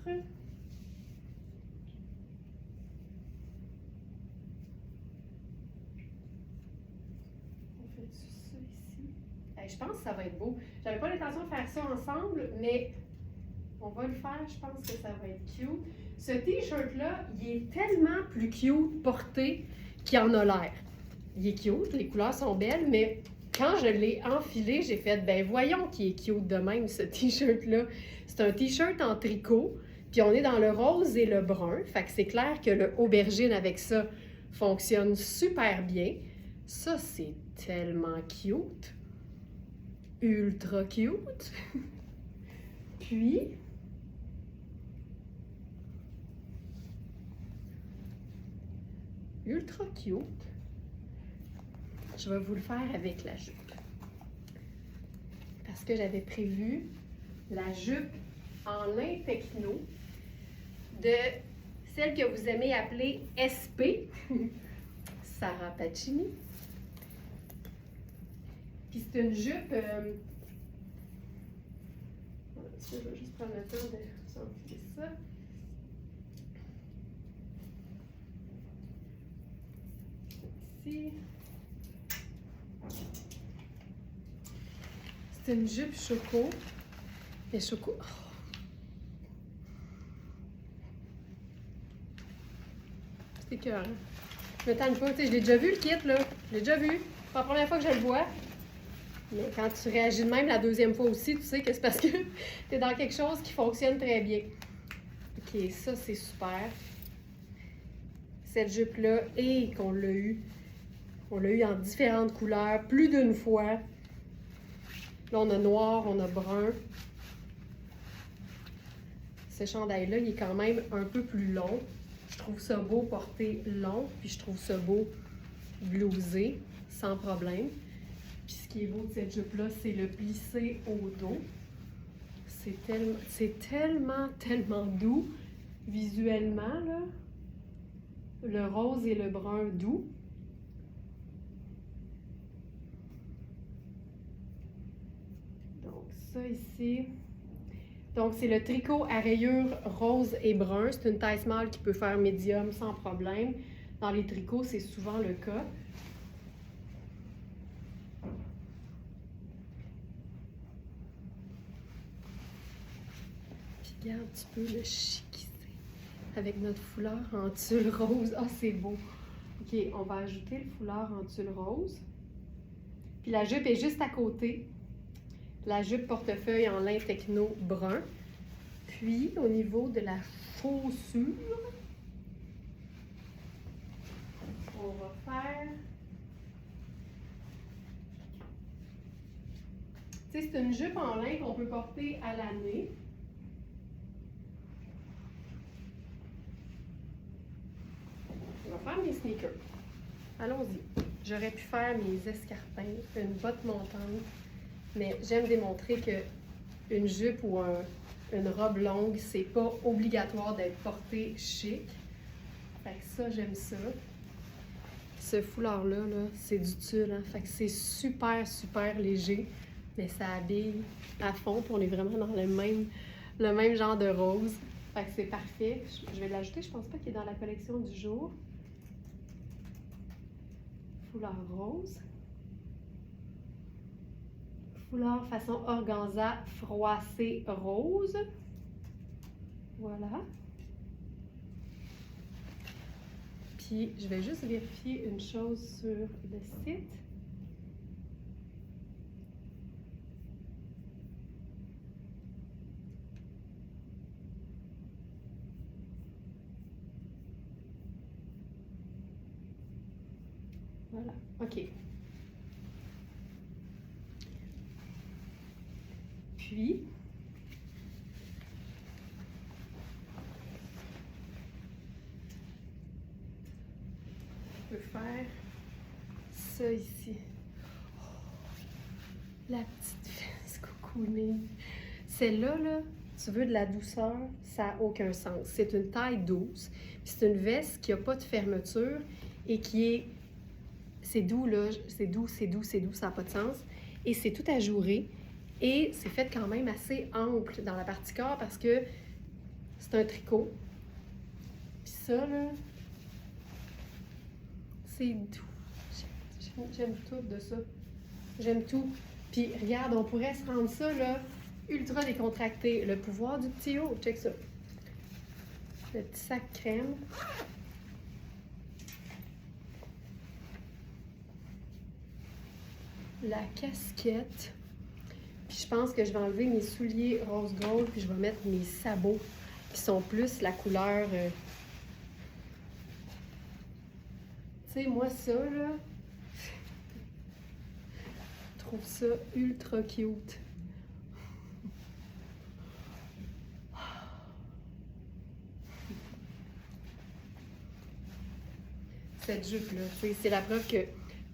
On fait ça ici. Hey, je pense que ça va être beau. J'avais pas l'intention de faire ça ensemble, mais on va le faire. Je pense que ça va être cute. Ce t-shirt-là, il est tellement plus cute porté qu'il en a l'air. Il est cute, les couleurs sont belles, mais quand je l'ai enfilé, j'ai fait, ben voyons qu'il est cute de même, ce t-shirt-là. C'est un t-shirt en tricot, puis on est dans le rose et le brun, fait que c'est clair que le aubergine avec ça fonctionne super bien. Ça, c'est tellement cute. Ultra cute. Puis, ultra cute. Je vais vous le faire avec la jupe. Parce que j'avais prévu la jupe en lin techno de celle que vous aimez appeler SP, Sarah Pacini. Puis c'est une jupe... je vais juste prendre le temps de s'enfiler ça. Ici. C'est une jupe choco. Et choco. Oh. C'est cœur. Je me tanne pas. Tu sais, je l'ai déjà vu le kit, là. Je l'ai déjà vu. C'est pas la première fois que je le vois. Mais quand tu réagis de même la deuxième fois aussi, tu sais que c'est parce que tu es dans quelque chose qui fonctionne très bien. Ok, ça c'est super. Cette jupe-là, et qu'on l'a eu. On l'a eu en différentes couleurs, plus d'une fois. Là, on a noir, on a brun. Ce chandail-là, il est quand même un peu plus long. Je trouve ça beau porter long, puis je trouve ça beau blouser, sans problème. Puis ce qui est beau de cette jupe-là, c'est le plissé au dos. C'est tellement doux visuellement, là. Le rose et le brun doux. Donc ça ici. Donc c'est le tricot à rayures rose et brun. C'est une taille small qui peut faire médium sans problème. Dans les tricots, c'est souvent le cas. Regarde, tu peux le chiquisser avec notre foulard en tulle rose. Ah, c'est beau. OK, on va ajouter le foulard en tulle rose. Puis la jupe est juste à côté. La jupe portefeuille en lin techno brun. Puis, au niveau de la chaussure, on va faire... Tu sais, c'est une jupe en lin qu'on peut porter à l'année. On va faire mes sneakers. Allons-y. J'aurais pu faire mes escarpins, une botte montante, mais j'aime démontrer que une jupe ou une robe longue, c'est pas obligatoire d'être porté chic. Fait que ça, j'aime ça. Ce foulard-là, -là, c'est du tulle, hein? Fait que c'est super léger, mais ça habille à fond, puis on est vraiment dans le même genre de rose. Fait que c'est parfait. Je vais l'ajouter, je pense pas qu'il est dans la collection du jour. Foulard rose. Foulard façon organza froissé rose. Voilà. Puis, je vais juste vérifier une chose sur le site. Voilà, OK. Puis, peux faire ça ici. La petite fesse cocoonée. Celle-là, là, tu veux de la douceur, ça n'a aucun sens. C'est une taille 12. C'est une veste qui n'a pas de fermeture et qui est... C'est doux, là. C'est doux, c'est doux, c'est doux, ça n'a pas de sens. Et c'est tout ajouré. Et c'est fait quand même assez ample dans la partie corps parce que c'est un tricot. Puis ça, là, c'est doux. J'aime tout de ça. J'aime tout. Puis regarde, on pourrait se rendre ça, là, ultra décontracté. Le pouvoir du petit haut, check ça. Le petit sac crème. La casquette. Puis je pense que je vais enlever mes souliers rose gold, puis je vais mettre mes sabots qui sont plus la couleur... Tu sais, moi, ça, là, je trouve ça ultra cute. Cette jupe-là, c'est la preuve que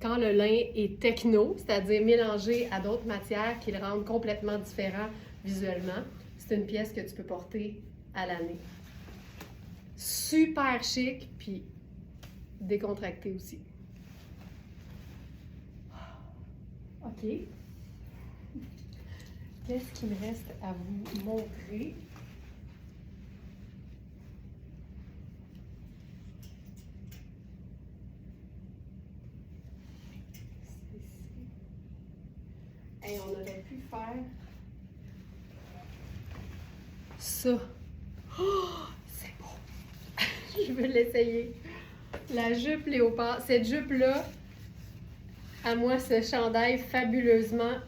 quand le lin est techno, c'est-à-dire mélangé à d'autres matières qui le rendent complètement différent visuellement, c'est une pièce que tu peux porter à l'année. Super chic, puis décontracté aussi. OK. Qu'est-ce qu'il me reste à vous montrer? Hey, on aurait pu faire ça. Oh, c'est beau! Je veux l'essayer. La jupe léopard. Cette jupe-là, à moi, ce chandail fabuleusement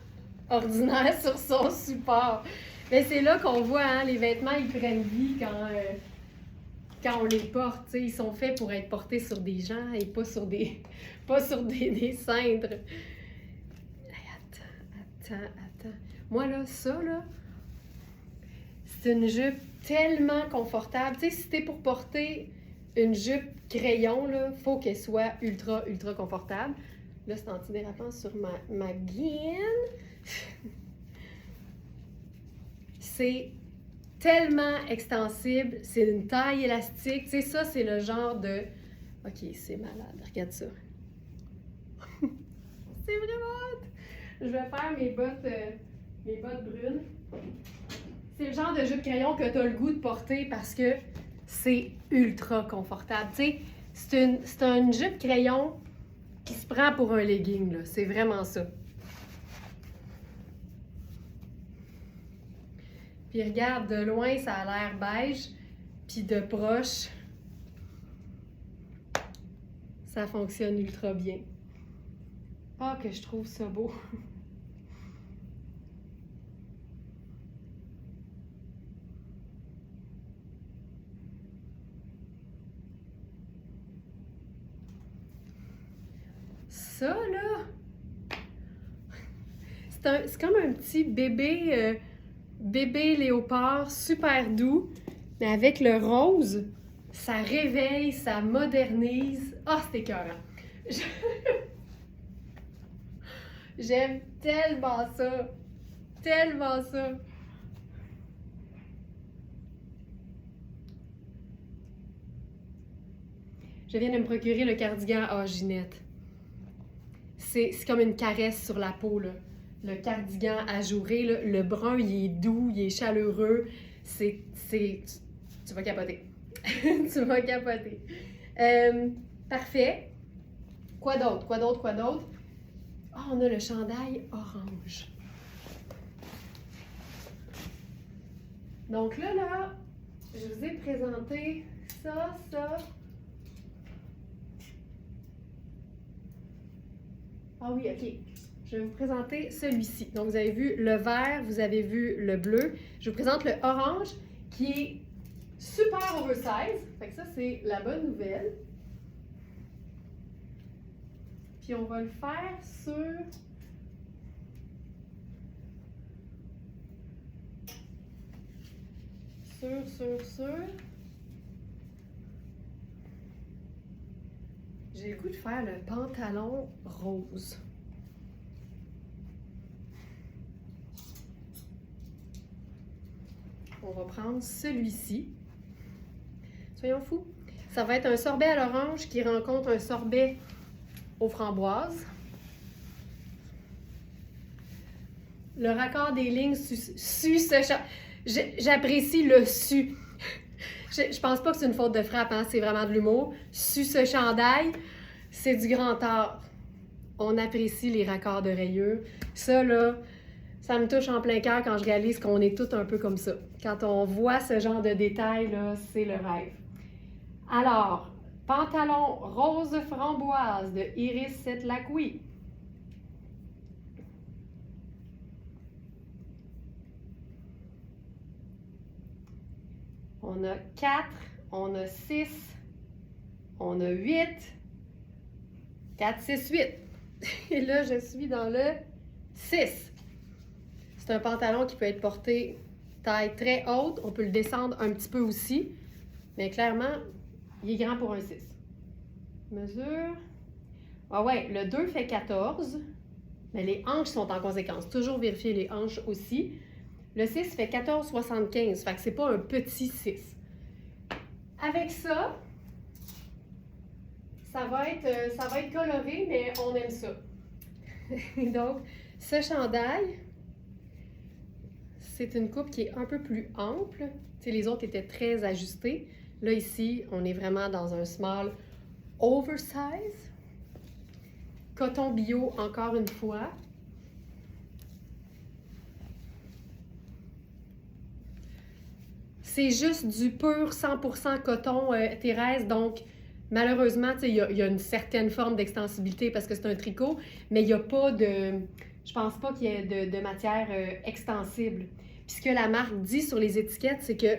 ordinaire sur son support. Mais c'est là qu'on voit, hein, les vêtements, ils prennent vie quand on les porte. T'sais, ils sont faits pour être portés sur des gens et pas sur des cendres. Attends. Moi, là, ça, là, c'est une jupe tellement confortable. Tu sais, si t'es pour porter une jupe crayon, là, faut qu'elle soit ultra confortable. Là, c'est antidérapant sur ma gaine. C'est tellement extensible. C'est une taille élastique. Tu sais, ça, c'est le genre de... OK, c'est malade. Regarde ça. C'est vraiment hot. Je vais faire mes bottes brunes. C'est le genre de jupe crayon que tu as le goût de porter parce que c'est ultra confortable. Tu sais, c'est une jupe crayon qui se prend pour un legging, là. C'est vraiment ça. Puis regarde, de loin, ça a l'air beige. Puis de proche, ça fonctionne ultra bien. Ah, que je trouve ça beau! Ça, là, c'est comme un petit bébé, bébé léopard super doux, mais avec le rose, ça réveille, ça modernise. Ah, c'est écœurant! J'aime tellement ça! Tellement ça! Je viens de me procurer le cardigan à Ginette. C'est comme une caresse sur la peau, là. Le cardigan ajouré, là, le brun, il est doux, il est chaleureux. Tu vas capoter. Tu vas capoter. Parfait. Quoi d'autre? Ah, on a le chandail orange. Donc là, je vous ai présenté ça. Ah oui, OK. Je vais vous présenter celui-ci. Donc, vous avez vu le vert, vous avez vu le bleu. Je vous présente le orange qui est super oversize. Fait que ça, c'est la bonne nouvelle. Puis, on va le faire sur... J'ai le goût de faire le pantalon rose. On va prendre celui-ci. Soyons fous. Ça va être un sorbet à l'orange qui rencontre un sorbet aux framboises. Le raccord des lignes j'apprécie le su. Je pense pas que c'est une faute de frappe, hein? C'est vraiment de l'humour. Su ce chandail, c'est du grand art. On apprécie les raccords de rayures. Ça, là, ça me touche en plein cœur quand je réalise qu'on est tous un peu comme ça. Quand on voit ce genre de détails, là, c'est le rêve. Alors, pantalon rose framboise de Iris Setlacqui. On a 4, on a 6, on a 8, 4, 6, 8. Et là, je suis dans le 6. C'est un pantalon qui peut être porté taille très haute. On peut le descendre un petit peu aussi. Mais clairement, il est grand pour un 6. Mesure. Ah ouais, le 2 fait 14. Mais les hanches sont en conséquence. Toujours vérifier les hanches aussi. Le 6 fait 14,75. Fait que c'est pas un petit 6. Avec ça, ça va être coloré, mais on aime ça. Donc, ce chandail, c'est une coupe qui est un peu plus ample. Tu sais, les autres étaient très ajustés. Là, ici, on est vraiment dans un small oversize. Coton bio, encore une fois. C'est juste du pur 100% coton, Thérèse, donc malheureusement, il y a une certaine forme d'extensibilité parce que c'est un tricot, mais il n'y a pas de... Je pense pas qu'il y ait de matière extensible. Puis ce que la marque dit sur les étiquettes, c'est que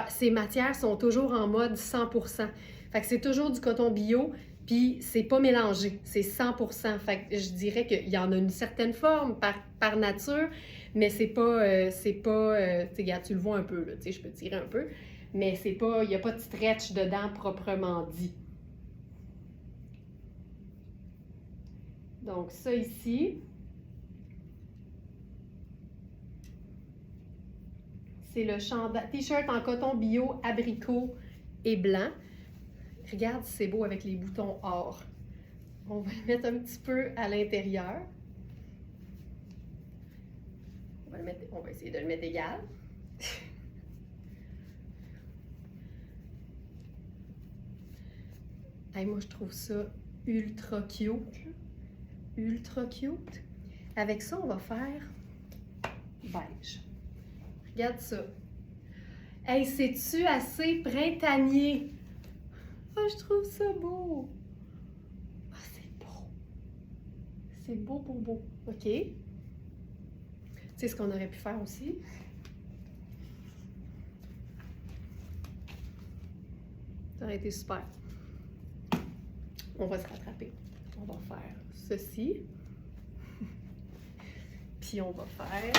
ces matières sont toujours en mode 100%. Fait que c'est toujours du coton bio, puis c'est pas mélangé, c'est 100%. Fait que je dirais qu'il y en a une certaine forme par nature, mais c'est pas, regarde, tu le vois un peu, là, tu sais, je peux tirer un peu, mais c'est pas, il n'y a pas de stretch dedans proprement dit. Donc ça ici, c'est le t-shirt en coton bio, abricot et blanc. Regarde, c'est beau avec les boutons or. On va le mettre un petit peu à l'intérieur. On va essayer de le mettre égal. Hey, moi, je trouve ça ultra cute. Ultra cute. Avec ça, on va faire beige. Regarde ça. Hey, c'est-tu assez printanier? Oh, je trouve ça beau. Ah, c'est beau. C'est beau, beau, beau. OK. Tu sais ce qu'on aurait pu faire aussi? Ça aurait été super. On va se rattraper. On va faire ceci. Puis on va faire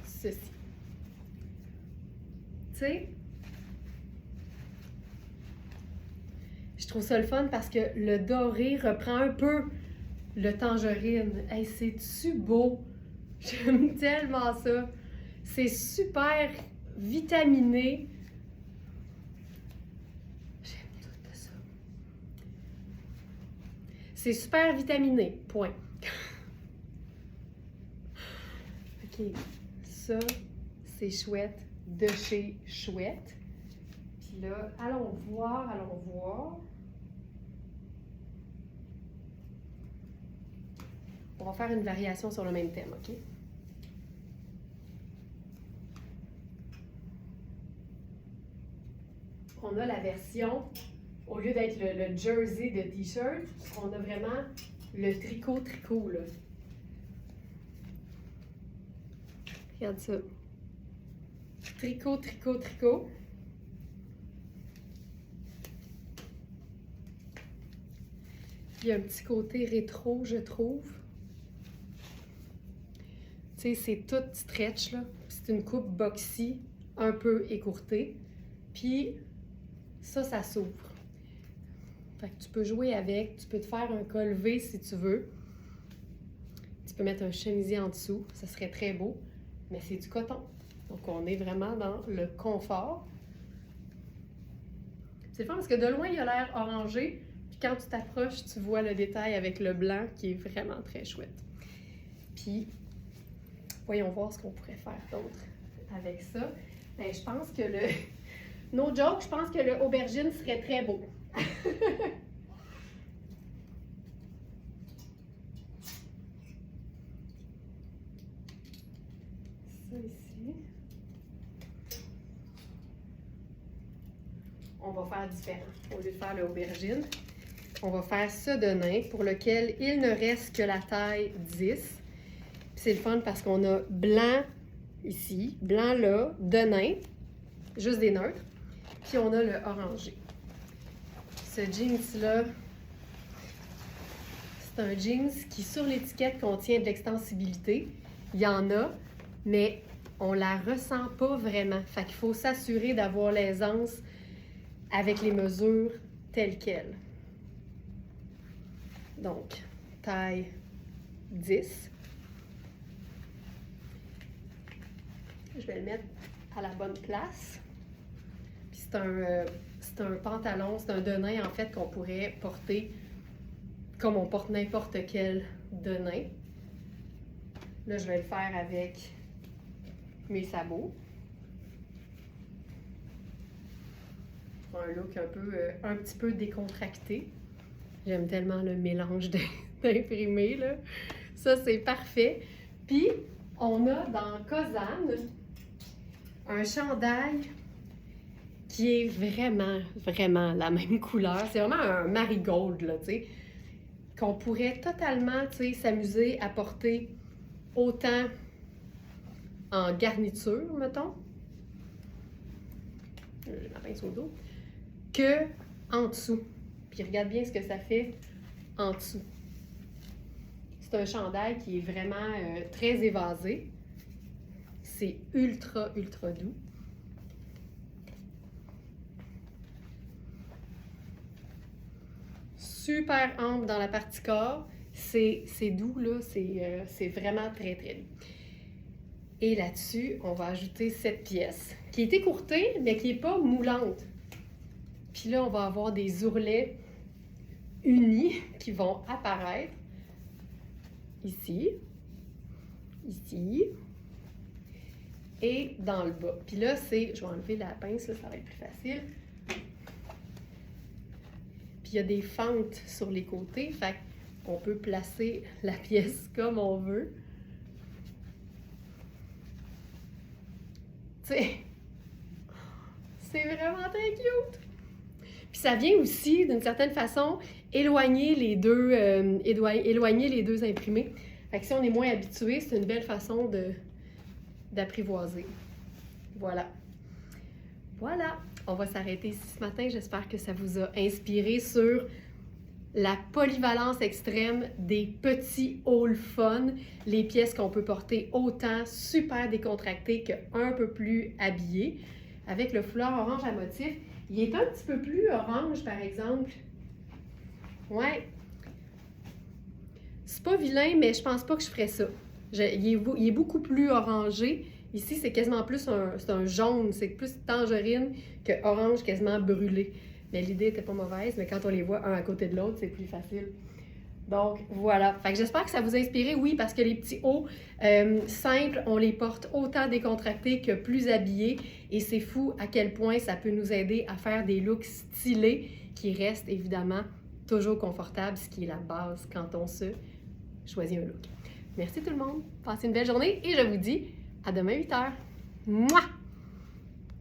ceci. Tu sais, je trouve ça le fun parce que le doré reprend un peu le tangerine. Hey, c'est-tu beau? J'aime tellement ça. C'est super vitaminé. J'aime tout ça. C'est super vitaminé. Point. OK. Ça, c'est chouette. De chez Chouette. Puis là, allons voir, allons voir. On va faire une variation sur le même thème, OK? On a la version, au lieu d'être le jersey de t-shirt, on a vraiment le tricot, là. Regarde ça. Tricot. Il y a un petit côté rétro, je trouve. Tu sais, c'est tout stretch, là. C'est une coupe boxy, un peu écourtée. Puis, ça s'ouvre. Fait que tu peux jouer avec, tu peux te faire un col V si tu veux. Tu peux mettre un chemisier en dessous, ça serait très beau, mais c'est du coton. Donc on est vraiment dans le confort. C'est le fun parce que de loin, il a l'air orangé, puis quand tu t'approches, tu vois le détail avec le blanc qui est vraiment très chouette. Puis, voyons voir ce qu'on pourrait faire d'autre avec ça. Ben, je pense que le... No joke, je pense que le aubergine serait très beau. Ça ici. On va faire différent. Au lieu de faire le aubergine, on va faire ce de nain pour lequel il ne reste que la taille 10. C'est le fun parce qu'on a blanc ici, blanc là, de nain, juste des neutres. Puis on a le orangé. Ce jeans-là, c'est un jeans qui, sur l'étiquette, contient de l'extensibilité. Il y en a, mais on la ressent pas vraiment. Fait qu'il faut s'assurer d'avoir l'aisance avec les mesures telles quelles. Donc, taille 10. Je vais le mettre à la bonne place. Puis c'est un pantalon, c'est un de nain en fait qu'on pourrait porter comme on porte n'importe quel de nain. Là, je vais le faire avec mes sabots. Un look un petit peu décontracté. J'aime tellement le mélange d'imprimés, là. Ça, c'est parfait. Puis, on a dans Kozan un chandail qui est vraiment, vraiment la même couleur. C'est vraiment un marigold, là, tu sais, qu'on pourrait totalement, tu sais, s'amuser à porter autant en garniture, mettons, ma pince au dos, que en dessous. Puis regarde bien ce que ça fait en dessous. C'est un chandail qui est vraiment très évasé. C'est ultra, ultra doux. Super ample dans la partie corps. C'est doux, là. C'est vraiment très, très doux. Et là-dessus, on va ajouter cette pièce qui est écourtée, mais qui n'est pas moulante. Puis là, on va avoir des ourlets unis qui vont apparaître ici, ici et dans le bas. Puis là, je vais enlever la pince, là, ça va être plus facile. Puis il y a des fentes sur les côtés, fait qu'on peut placer la pièce comme on veut. Tu sais, c'est vraiment très cute! Puis ça vient aussi, d'une certaine façon, éloigner les deux imprimés. Fait que si on est moins habitué, c'est une belle façon d'apprivoiser. Voilà. Voilà. On va s'arrêter ici ce matin. J'espère que ça vous a inspiré sur la polyvalence extrême des petits hauls fun, les pièces qu'on peut porter autant super décontractées qu'un peu plus habillées. Avec le foulard orange à motif, il est un petit peu plus orange, par exemple. Ouais. C'est pas vilain, mais je pense pas que je ferais ça. Il est beaucoup plus orangé. Ici, c'est quasiment plus un jaune. C'est plus tangerine que orange quasiment brûlé. Mais l'idée était pas mauvaise, mais quand on les voit un à côté de l'autre, c'est plus facile. Donc, voilà. Fait que j'espère que ça vous a inspiré, oui, parce que les petits hauts simples, on les porte autant décontractés que plus habillés. Et c'est fou à quel point ça peut nous aider à faire des looks stylés qui restent évidemment toujours confortables, ce qui est la base quand on se choisit un look. Merci tout le monde. Passez une belle journée et je vous dis à demain 8h. Mouah!